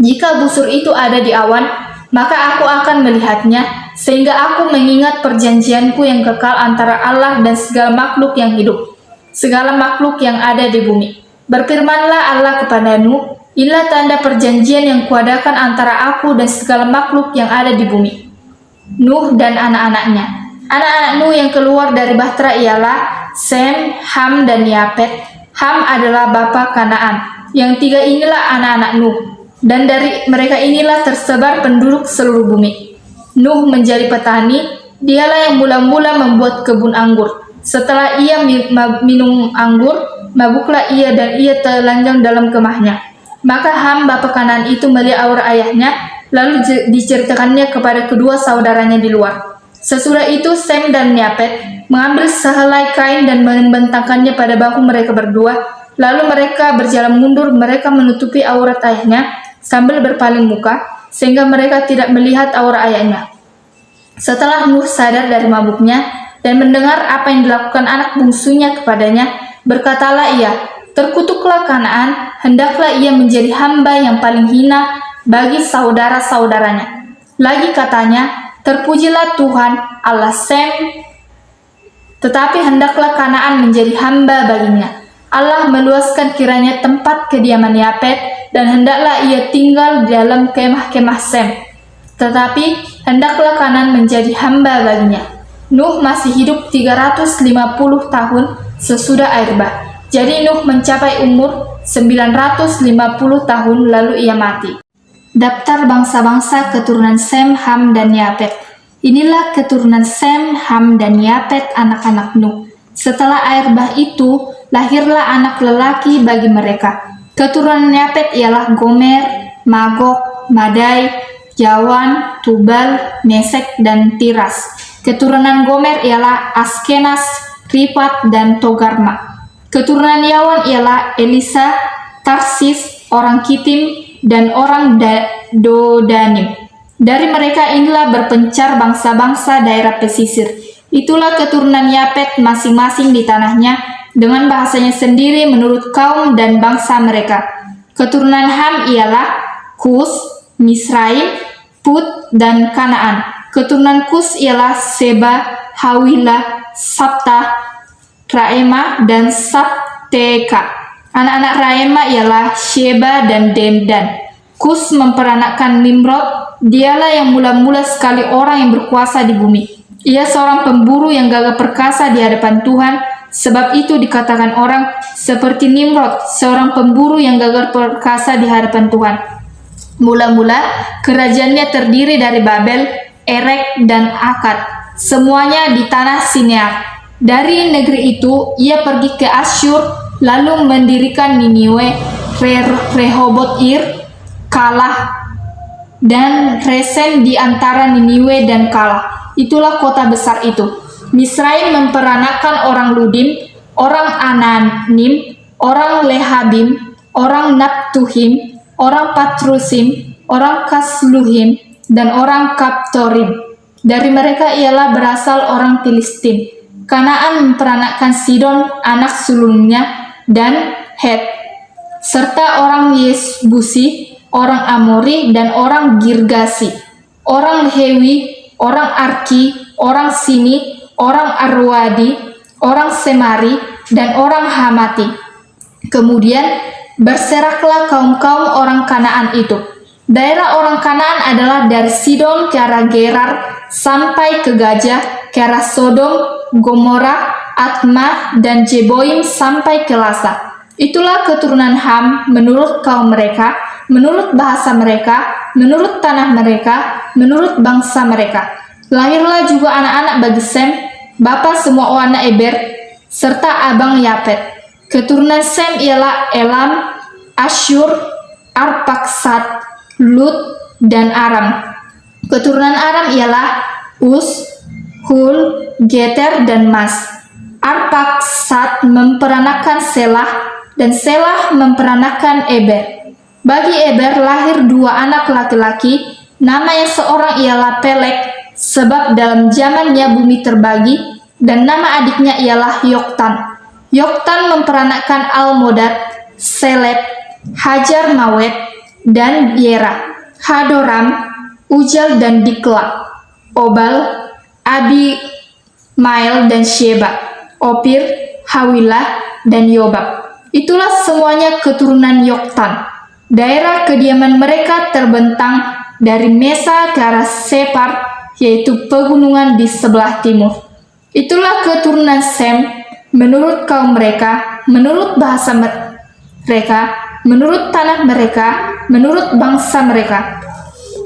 Jika busur itu ada di awan, maka aku akan melihatnya, sehingga aku mengingat perjanjianku yang kekal antara Allah dan segala makhluk yang hidup, segala makhluk yang ada di bumi." Berfirmanlah Allah kepada Nuh, "Inilah tanda perjanjian yang kuadakan antara aku dan segala makhluk yang ada di bumi." Nuh dan anak-anaknya. Anak-anak Nuh yang keluar dari bahtera ialah Sem, Ham, dan Yafet. Ham adalah bapa Kanaan. Yang tiga inilah anak-anak Nuh, dan dari mereka inilah tersebar penduduk seluruh bumi. Nuh menjadi petani, dialah yang mula-mula membuat kebun anggur. Setelah ia minum anggur, mabuklah ia dan ia telanjang dalam kemahnya. Maka Ham bapa Kanaan itu melihat aurat ayahnya, lalu diceritakannya kepada kedua saudaranya di luar. Sesudah itu Sem dan Yafet mengambil sehelai kain dan membentangkannya pada bahu mereka berdua. Lalu mereka berjalan mundur, mereka menutupi aurat ayahnya sambil berpaling muka, sehingga mereka tidak melihat aurat ayahnya. Setelah Nuh sadar dari mabuknya dan mendengar apa yang dilakukan anak bungsunya kepadanya, berkatalah ia, "Terkutuklah Kanaan, hendaklah ia menjadi hamba yang paling hina bagi saudara-saudaranya." Lagi katanya, "Terpujilah Tuhan Allah Sem, tetapi hendaklah Kanaan menjadi hamba baginya." Allah meluaskan kiranya tempat kediaman Yafet, dan hendaklah ia tinggal di dalam kemah-kemah Sem, tetapi hendaklah Kanaan menjadi hamba baginya. Nuh masih hidup 350 tahun sesudah air bah. Jadi Nuh mencapai umur 950 tahun lalu ia mati. Daftar bangsa-bangsa keturunan Sem, Ham, dan Yafet. Inilah keturunan Sem, Ham, dan Yafet anak-anak Nuh. Setelah air bah itu, lahirlah anak lelaki bagi mereka. Keturunan Yafet ialah Gomer, Magog, Madai, Yawan, Tubal, Mesek, dan Tiras. Keturunan Gomer ialah Askenas, Rifat, dan Togarma. Keturunan Yawan ialah Elisa, Tarsis, orang Kitim, dan orang Dodanim. Dari mereka inilah berpencar bangsa-bangsa daerah pesisir. Itulah keturunan Yafet masing-masing di tanahnya, dengan bahasanya sendiri menurut kaum dan bangsa mereka. Keturunan Ham ialah Kus, Misraim, Put, dan Kanaan. Keturunan Kus ialah Seba, Hawilah, Sabta, Raema, dan Sabteka. Anak-anak Raema ialah Sheba dan Dedan. Kus memperanakkan Nimrod. Dialah yang mula-mula sekali orang yang berkuasa di bumi. Ia seorang pemburu yang gagah perkasa di hadapan Tuhan. Sebab itu dikatakan orang seperti Nimrod, seorang pemburu yang gagah perkasa di hadapan Tuhan. Mula-mula kerajaannya terdiri dari Babel, Erek, dan Akkad. Semuanya di tanah Sinear. Dari negeri itu ia pergi ke Asyur, lalu mendirikan Niniwe, Rehoboth Ir, Kalah, dan Resen di antara Niniwe dan Kalah. Itulah kota besar itu. Misraim memperanakkan orang Ludim, orang Ananim, orang Lehabim, orang Naptuhim, orang Patrusim, orang Kasluhim, dan orang Kaptorim. Dari mereka ialah berasal orang Filistin. Kanaan memperanakkan Sidon, anak sulungnya, dan Het, serta orang Yesbusi, orang Amori, dan orang Girgasi, orang Lehewi, orang Arki, orang Sini, orang Arwadi, orang Semari, dan orang Hamati. Kemudian berseraklah kaum-kaum orang Kanaan itu. Daerah orang Kanaan adalah dari Sidon ke arah Gerar sampai ke Gajah, ke arah Sodom, Gomora, Atma, dan Jeboim sampai ke Lasa. Itulah keturunan Ham menurut kaum mereka, menurut bahasa mereka, menurut tanah mereka, menurut bangsa mereka. Lahirlah juga anak-anak bagi Sem, bapa semua anak Eber, serta abang Yapet. Keturunan Sem ialah Elam, Asyur, Arpaksad, Lut, dan Aram. Keturunan Aram ialah Us, Hul, Geter, dan Mas. Arpaksad memperanakkan Selah, dan Selah memperanakkan Eber. Bagi Eber lahir dua anak laki-laki, nama yang seorang ialah Pelek, sebab dalam zamannya bumi terbagi, dan nama adiknya ialah Yoktan. Yoktan memperanakkan Almodad, Selep, Hajar Mawet, dan Yera, Hadoram, Ujal, dan Dikla, Obal, Abimael, dan Sheba, Opir, Hawilah, dan Yobab. Itulah semuanya keturunan Yoktan. Daerah kediaman mereka terbentang dari Mesa ke arah Separ, yaitu pegunungan di sebelah timur. Itulah keturunan Sem menurut kaum mereka, menurut bahasa mereka, menurut tanah mereka, menurut bangsa mereka.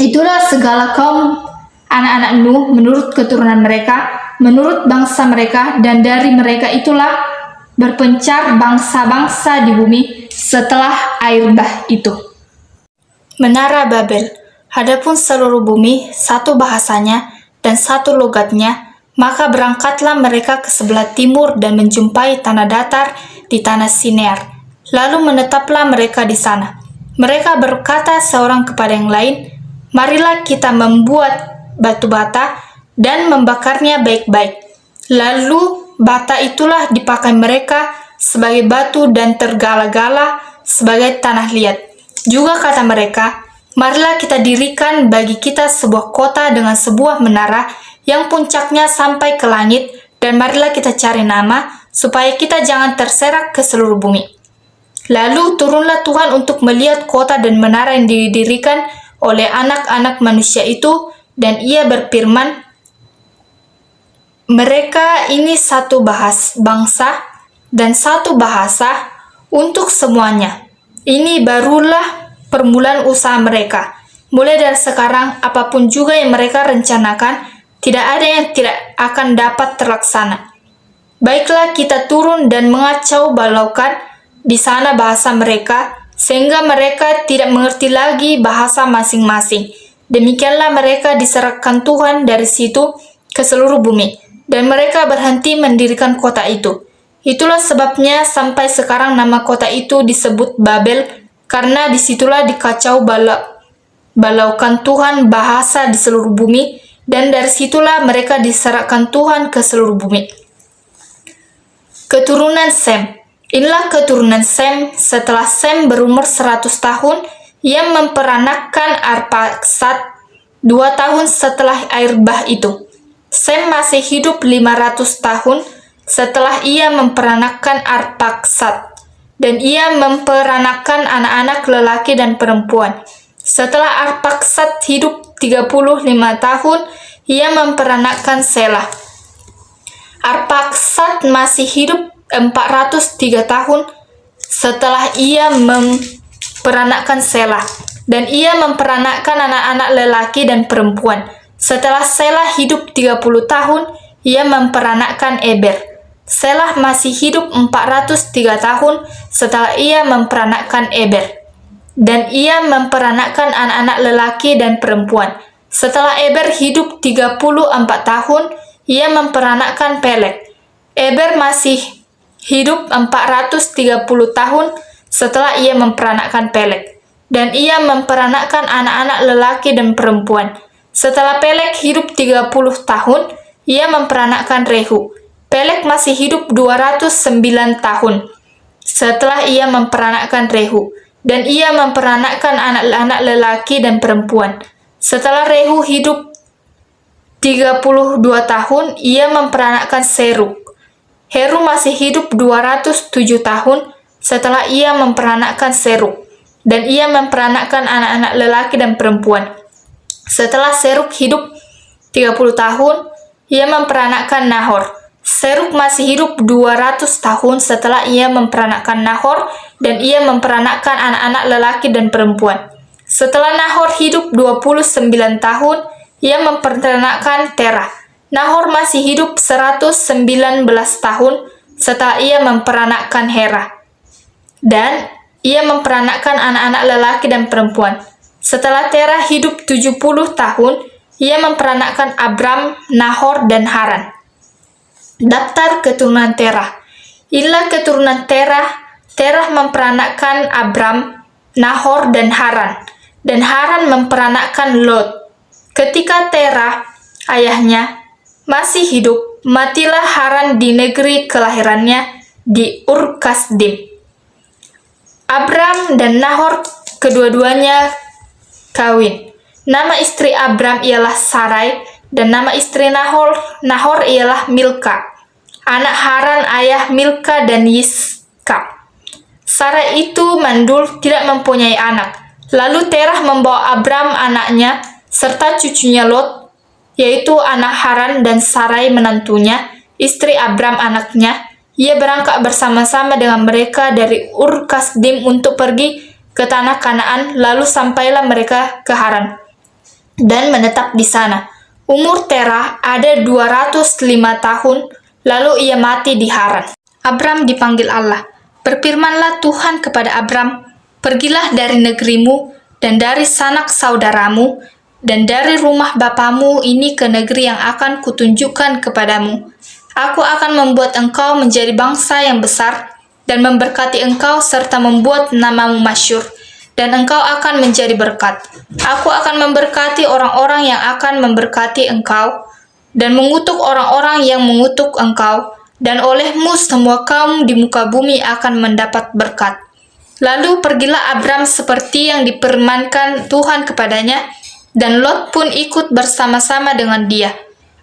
Itulah segala kaum anak-anak Nuh menurut keturunan mereka, menurut bangsa mereka, dan dari mereka itulah berpencar bangsa-bangsa di bumi setelah air bah itu. Menara Babel. Hadapun seluruh bumi satu bahasanya dan satu logatnya, maka berangkatlah mereka ke sebelah timur dan menjumpai tanah datar di tanah Sinear. Lalu menetaplah mereka di sana. Mereka berkata seorang kepada yang lain, "Marilah kita membuat batu bata dan membakarnya baik-baik." Lalu bata itulah dipakai mereka sebagai batu dan tergala-gala sebagai tanah liat. Juga kata mereka, "Marilah kita dirikan bagi kita sebuah kota dengan sebuah menara yang puncaknya sampai ke langit, dan marilah kita cari nama supaya kita jangan terserak ke seluruh bumi." Lalu turunlah Tuhan untuk melihat kota dan menara yang didirikan oleh anak-anak manusia itu, dan ia berfirman, "Mereka ini satu bangsa dan satu bahasa untuk semuanya. Ini barulah permulaan usaha mereka. Mulai dari sekarang, apapun juga yang mereka rencanakan, tidak ada yang tidak akan dapat terlaksana. Baiklah kita turun dan mengacau balaukan di sana bahasa mereka, sehingga mereka tidak mengerti lagi bahasa masing-masing. Demikianlah mereka diserahkan Tuhan dari situ ke seluruh bumi, dan mereka berhenti mendirikan kota itu. Itulah sebabnya sampai sekarang nama kota itu disebut Babel, karena disitulah dikacau balaukan Tuhan bahasa di seluruh bumi, dan dari situlah mereka diserahkan Tuhan ke seluruh bumi. Keturunan Sem. Inilah keturunan Sem setelah Sem berumur 100 tahun, ia memperanakkan Arpaksad 2 tahun setelah air bah itu. Sem masih hidup 500 tahun setelah ia memperanakkan Arpaksad, dan ia memperanakkan anak-anak lelaki dan perempuan. Setelah Arpaksad hidup 35 tahun, ia memperanakkan Selah. Arpaksad masih hidup 403 tahun setelah ia memperanakkan Selah, dan ia memperanakkan anak-anak lelaki dan perempuan. Setelah Selah hidup 30 tahun, ia memperanakkan Eber. Selah masih hidup 403 tahun setelah ia memperanakkan Eber, dan ia memperanakkan anak-anak lelaki dan perempuan. Setelah Eber hidup 34 tahun, ia memperanakkan Peleg. Eber masih hidup 430 tahun setelah ia memperanakkan Peleg, dan ia memperanakkan anak-anak lelaki dan perempuan. Setelah Peleg hidup 30 tahun, ia memperanakkan Rehu. Peleg masih hidup 209 tahun setelah ia memperanakkan Rehu, dan ia memperanakkan anak-anak lelaki dan perempuan. Setelah Rehu hidup 32 tahun, ia memperanakkan Serug. Heru masih hidup 207 tahun setelah ia memperanakkan Serug, dan ia memperanakkan anak-anak lelaki dan perempuan. Setelah Serug hidup 30 tahun, ia memperanakkan Nahor. Serug masih hidup 200 tahun setelah ia memperanakkan Nahor, dan ia memperanakkan anak-anak lelaki dan perempuan. Setelah Nahor hidup 29 tahun, ia memperanakkan Terah. Nahor masih hidup 119 tahun setelah ia memperanakkan Hera, dan ia memperanakkan anak-anak lelaki dan perempuan. Setelah Terah hidup 70 tahun, ia memperanakkan Abram, Nahor, dan Haran. Daftar keturunan Terah. Inilah keturunan Terah. Terah memperanakkan Abram, Nahor, dan Haran. Dan Haran memperanakkan Lot. Ketika Terah, ayahnya, masih hidup, matilah Haran di negeri kelahirannya di Ur Kasdim. Abram dan Nahor kedua-duanya kawin. Nama istri Abram ialah Sarai, dan nama istri Nahor ialah Milka. Anak Haran ayah Milka dan Yiska. Sarai itu mandul, tidak mempunyai anak. Lalu Terah membawa Abram anaknya serta cucunya Lot, yaitu anak Haran, dan Sarai menantunya, istri Abram anaknya. Ia berangkat bersama-sama dengan mereka dari Ur Kasdim untuk pergi ke tanah Kanaan, lalu sampailah mereka ke Haran dan menetap di sana. Umur Terah ada 205 tahun, lalu ia mati di Haran. Abram dipanggil Allah. Berfirmanlah Tuhan kepada Abram, "Pergilah dari negerimu dan dari sanak saudaramu dan dari rumah bapamu ini ke negeri yang akan kutunjukkan kepadamu. Aku akan membuat engkau menjadi bangsa yang besar dan memberkati engkau serta membuat namamu masyhur, dan engkau akan menjadi berkat. Aku akan memberkati orang-orang yang akan memberkati engkau, dan mengutuk orang-orang yang mengutuk engkau, dan olehmu semua kaum di muka bumi akan mendapat berkat." Lalu pergilah Abram seperti yang difirmankan Tuhan kepadanya, dan Lot pun ikut bersama-sama dengan dia.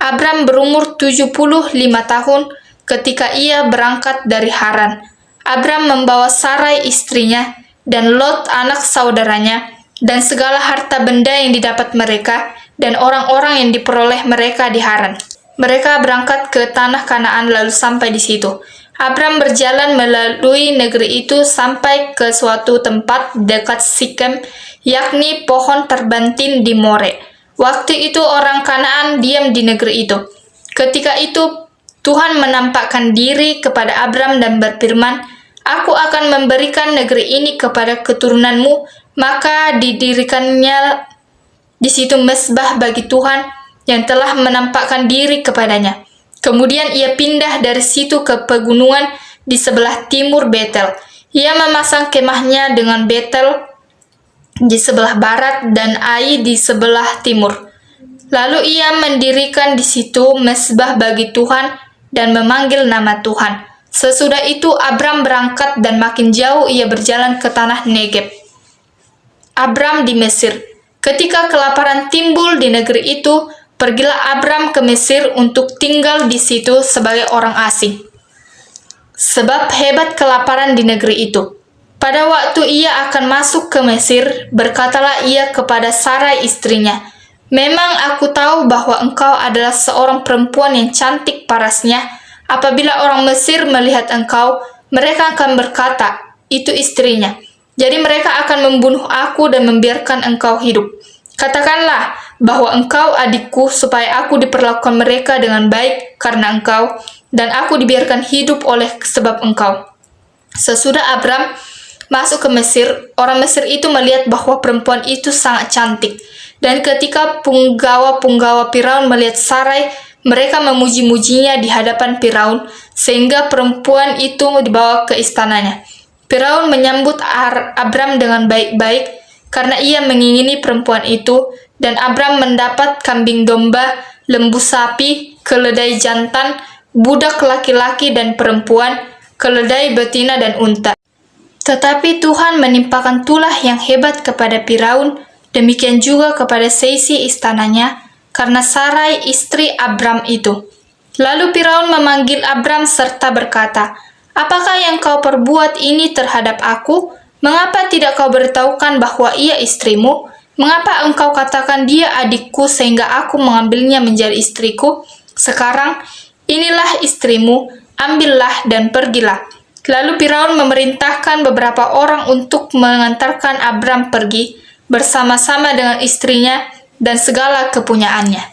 Abram berumur 75 tahun ketika ia berangkat dari Haran. Abram membawa Sarai istrinya, dan Lot anak saudaranya, dan segala harta benda yang didapat mereka, dan orang-orang yang diperoleh mereka di Haran. Mereka berangkat ke tanah Kanaan lalu sampai di situ. Abram berjalan melalui negeri itu sampai ke suatu tempat dekat Sikem, yakni pohon terbantin di More. Waktu itu orang Kanaan diam di negeri itu. Ketika itu Tuhan menampakkan diri kepada Abram dan berfirman, "Aku akan memberikan negeri ini kepada keturunanmu." Maka didirikannya di situ mezbah bagi Tuhan yang telah menampakkan diri kepadanya. Kemudian ia pindah dari situ ke pegunungan di sebelah timur Betel. Ia memasang kemahnya dengan Betel di sebelah barat dan Ai di sebelah timur. Lalu ia mendirikan di situ mezbah bagi Tuhan dan memanggil nama Tuhan. Sesudah itu Abram berangkat dan makin jauh ia berjalan ke tanah Negeb. Abram di Mesir. Ketika kelaparan timbul di negeri itu, pergilah Abram ke Mesir untuk tinggal di situ sebagai orang asing. Sebab hebat kelaparan di negeri itu. Pada waktu ia akan masuk ke Mesir, berkatalah ia kepada Sarai istrinya, "Memang aku tahu bahwa engkau adalah seorang perempuan yang cantik parasnya. Apabila orang Mesir melihat engkau, mereka akan berkata, 'Itu istrinya.' Jadi mereka akan membunuh aku dan membiarkan engkau hidup. Katakanlah bahwa engkau adikku supaya aku diperlakukan mereka dengan baik karena engkau, dan aku dibiarkan hidup oleh sebab engkau." Sesudah Abram masuk ke Mesir, orang Mesir itu melihat bahwa perempuan itu sangat cantik. Dan ketika punggawa-punggawa Firaun melihat Sarai, mereka memuji-mujinya di hadapan Firaun, sehingga perempuan itu dibawa ke istananya. Firaun menyambut Abram dengan baik-baik karena ia mengingini perempuan itu, dan Abram mendapat kambing domba, lembu sapi, keledai jantan, budak laki-laki dan perempuan, keledai betina dan unta. Tetapi Tuhan menimpakan tulah yang hebat kepada Firaun, demikian juga kepada seisi istananya, karena Sarai istri Abram itu. Lalu Firaun memanggil Abram serta berkata, "Apakah yang kau perbuat ini terhadap aku? Mengapa tidak kau beritahukan bahwa ia istrimu? Mengapa engkau katakan dia adikku sehingga aku mengambilnya menjadi istriku? Sekarang, inilah istrimu, ambillah dan pergilah." Lalu Firaun memerintahkan beberapa orang untuk mengantarkan Abram pergi bersama-sama dengan istrinya dan segala kepunyaannya.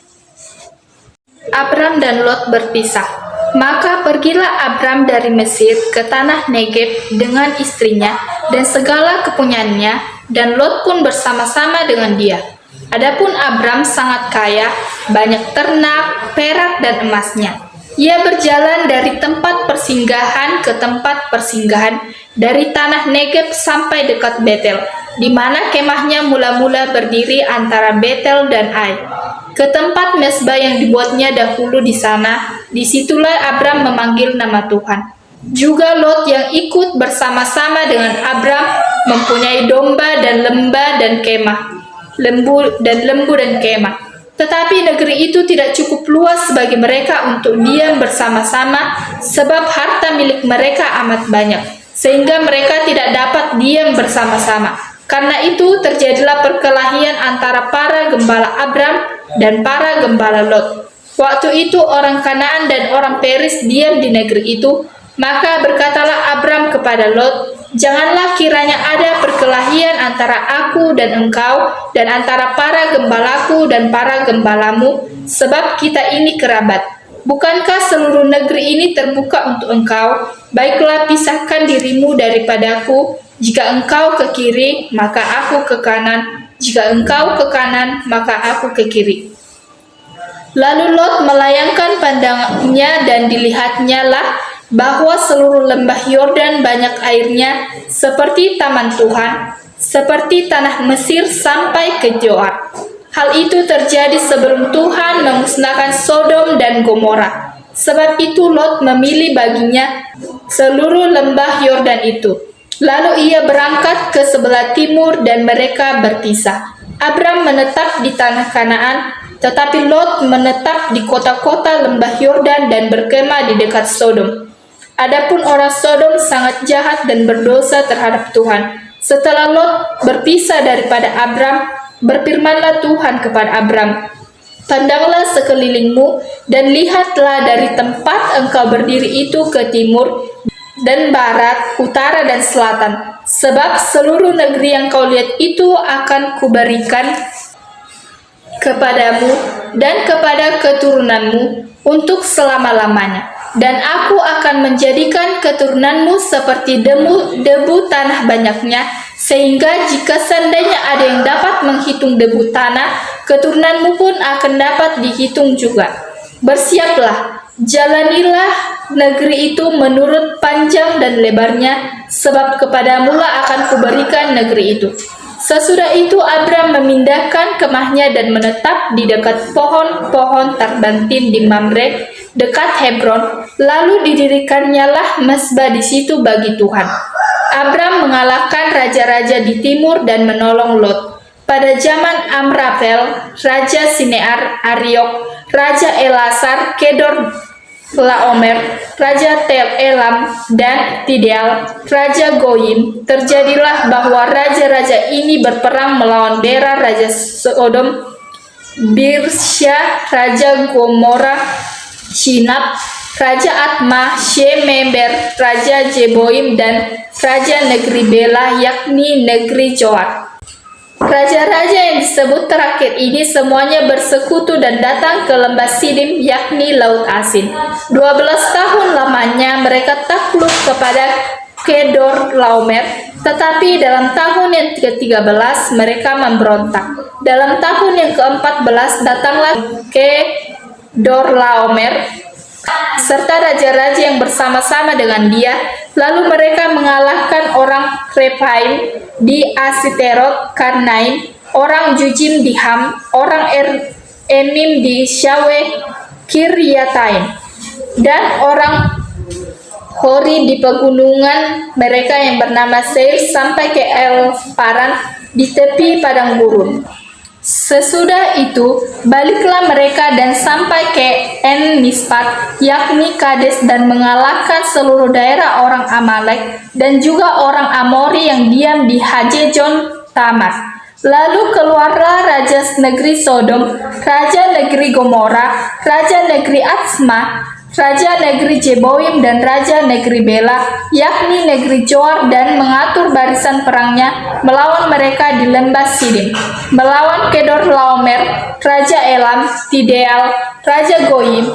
Abram dan Lot berpisah. Maka pergilah Abram dari Mesir ke tanah Negeb dengan istrinya dan segala kepunyaannya, dan Lot pun bersama-sama dengan dia. Adapun Abram sangat kaya, banyak ternak, perak dan emasnya. Ia berjalan dari tempat persinggahan ke tempat persinggahan, dari tanah Negeb sampai dekat Betel, di mana kemahnya mula-mula berdiri antara Betel dan Ai, ke tempat mezbah yang dibuatnya dahulu di sana. Disitulah Abram memanggil nama Tuhan. Juga Lot yang ikut bersama-sama dengan Abram mempunyai domba dan lembah dan kemah, lembu dan kemah. Tetapi negeri itu tidak cukup luas bagi mereka untuk diam bersama-sama, sebab harta milik mereka amat banyak, sehingga mereka tidak dapat diam bersama-sama. Karena itu terjadilah perkelahian antara para gembala Abram dan para gembala Lot. Waktu itu orang Kanaan dan orang Peris diam di negeri itu, maka berkatalah Abram kepada Lot, "Janganlah kiranya ada perkelahian antara aku dan engkau, dan antara para gembalaku dan para gembalamu, sebab kita ini kerabat. Bukankah seluruh negeri ini terbuka untuk engkau? Baiklah pisahkan dirimu daripadaku. Jika engkau ke kiri, maka aku ke kanan. Jika engkau ke kanan, maka aku ke kiri." Lalu Lot melayangkan pandangannya dan dilihatnya lah bahwa seluruh lembah Yordan banyak airnya, seperti taman Tuhan, seperti tanah Mesir sampai ke Zoar. Hal itu terjadi sebelum Tuhan memusnahkan Sodom dan Gomora. Sebab itu Lot memilih baginya seluruh lembah Yordan itu. Lalu ia berangkat ke sebelah timur dan mereka berpisah. Abram menetap di tanah Kanaan, tetapi Lot menetap di kota-kota lembah Yordan dan berkemah di dekat Sodom. Adapun orang Sodom sangat jahat dan berdosa terhadap Tuhan. Setelah Lot berpisah daripada Abram, berfirmanlah Tuhan kepada Abram, "Pandanglah sekelilingmu dan lihatlah dari tempat engkau berdiri itu ke timur dan barat, utara dan selatan. Sebab seluruh negeri yang kau lihat itu akan kuberikan kepadamu dan kepada keturunanmu untuk selama-lamanya. Dan aku akan menjadikan keturunanmu seperti debu tanah banyaknya, sehingga jika seandainya ada yang dapat menghitung debu tanah, keturunanmu pun akan dapat dihitung juga. Bersiaplah, jalanilah negeri itu menurut panjang dan lebarnya, sebab kepadamulah akan kuberikan negeri itu." Sesudah itu Abram memindahkan kemahnya dan menetap di dekat pohon-pohon terbantin di Mamre, dekat Hebron. Lalu didirikannya mezbah di situ bagi Tuhan. Abram mengalahkan raja-raja di timur dan menolong Lot. Pada zaman Amrapel, Raja Sinear, Ariok, Raja Elasar, Kedor Laomer, Raja Tel Elam, dan Tideal, Raja Goyim, terjadilah bahwa raja-raja ini berperang melawan Bera, Raja Sodom, Birsya, Raja Gomora, Shinab, Raja Atma, Shemeber, Raja Jeboim, dan Raja negeri Bela, yakni negeri Joar. Raja-raja yang disebut terakhir ini semuanya bersekutu dan datang ke lembah Sidim, yakni Laut Asin. 12 tahun lamanya mereka takluk kepada Kedor Laomer, tetapi dalam tahun yang ke-13 mereka memberontak. Dalam tahun yang ke-14 datanglah Kedor Laomer serta raja-raja yang bersama-sama dengan dia. Lalu mereka mengalahkan orang Refaim di Asiterot Karnaim, orang Jujim di Ham, orang Emim di Syawe Kiryataim, dan orang Hori di pegunungan mereka yang bernama Seir sampai ke El Paran di tepi padang gurun. Sesudah itu, baliklah mereka dan sampai ke En Mispat, yakni Kades, dan mengalahkan seluruh daerah orang Amalek dan juga orang Amori yang diam di Hajejon Tamar. Lalu keluarlah raja negeri Sodom, raja negeri Gomora, raja negeri Atsma, raja negeri Jeboim, dan raja negeri Bela, yakni negeri Joar, dan mengatur barisan perangnya melawan mereka di lembah Sidim, melawan Kedor Laomer, raja Elam, Tideal, raja Goyim,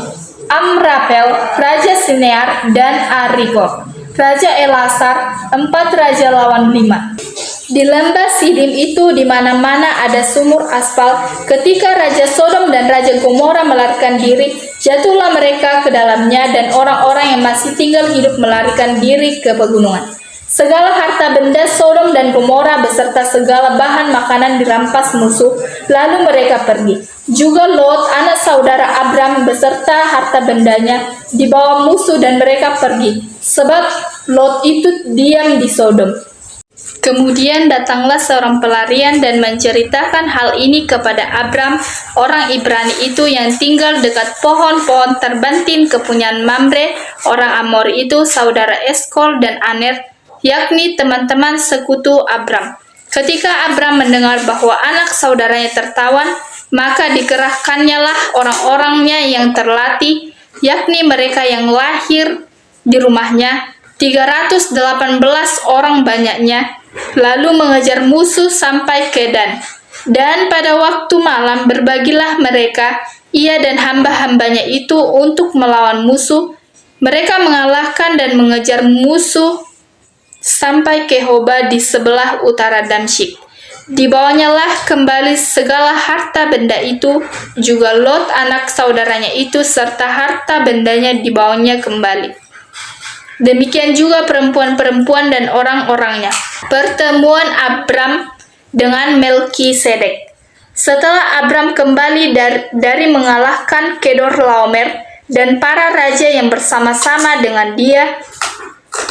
Amrapel, raja Sinear, dan Arigo, raja Elasar. 4 raja lawan 5. Di lembah Sidim itu di mana-mana ada sumur aspal. Ketika Raja Sodom dan Raja Gomora melarikan diri, jatuhlah mereka ke dalamnya, dan orang-orang yang masih tinggal hidup melarikan diri ke pegunungan. Segala harta benda Sodom dan Gomora beserta segala bahan makanan dirampas musuh, lalu mereka pergi. Juga Lot, anak saudara Abram, beserta harta bendanya dibawa musuh dan mereka pergi, sebab Lot itu diam di Sodom. Kemudian datanglah seorang pelarian dan menceritakan hal ini kepada Abram, orang Ibrani itu yang tinggal dekat pohon-pohon terbantin kepunyaan Mamre, orang Amori itu saudara Eskol dan Aner, yakni teman-teman sekutu Abram. Ketika Abram mendengar bahwa anak saudaranya tertawan, maka dikerahkannya orang-orangnya yang terlatih, yakni mereka yang lahir di rumahnya, 318 orang banyaknya, lalu mengejar musuh sampai ke Dan. Dan pada waktu malam berbagilah mereka, ia dan hamba-hambanya itu untuk melawan musuh. Mereka mengalahkan dan mengejar musuh sampai ke Hoba di sebelah utara Damsyik. Dibawanyalah kembali segala harta benda itu, juga Lot anak saudaranya itu serta harta bendanya dibawanya kembali. Demikian juga perempuan-perempuan dan orang-orangnya. Pertemuan Abram dengan Melkisedek. Setelah Abram kembali dari mengalahkan Kedor Laomer dan para raja yang bersama-sama dengan dia,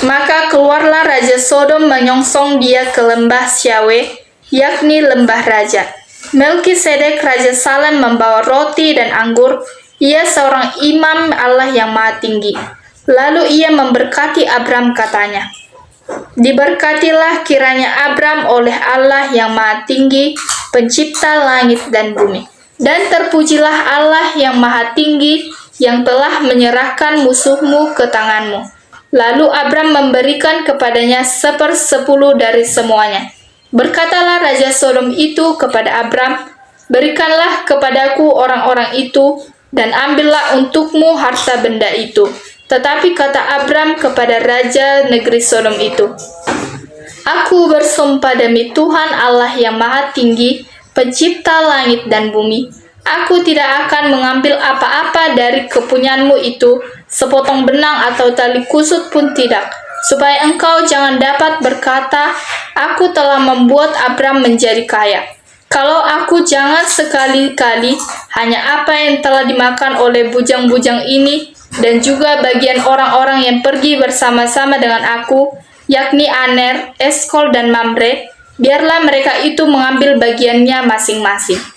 maka keluarlah Raja Sodom menyongsong dia ke lembah Syawe, yakni lembah raja. Melkisedek Raja Salem membawa roti dan anggur. Ia seorang imam Allah yang Maha Tinggi. Lalu ia memberkati Abram, katanya, "Diberkatilah kiranya Abram oleh Allah yang Maha Tinggi, pencipta langit dan bumi. Dan terpujilah Allah yang Maha Tinggi, yang telah menyerahkan musuhmu ke tanganmu." Lalu Abram memberikan kepadanya 1/10 dari semuanya. Berkatalah Raja Sodom itu kepada Abram, "Berikanlah kepadaku orang-orang itu, dan ambillah untukmu harta benda itu." Tetapi kata Abram kepada Raja negeri Sodom itu, "Aku bersumpah demi Tuhan Allah yang Maha Tinggi, pencipta langit dan bumi, aku tidak akan mengambil apa-apa dari kepunyaanmu itu, sepotong benang atau tali kusut pun tidak, supaya engkau jangan dapat berkata, "Aku telah membuat Abram menjadi kaya." Kalau aku jangan sekali-kali hanya apa yang telah dimakan oleh bujang-bujang ini, dan juga bagian orang-orang yang pergi bersama-sama dengan aku, yakni Aner, Eskol, dan Mamre, biarlah mereka itu mengambil bagiannya masing-masing.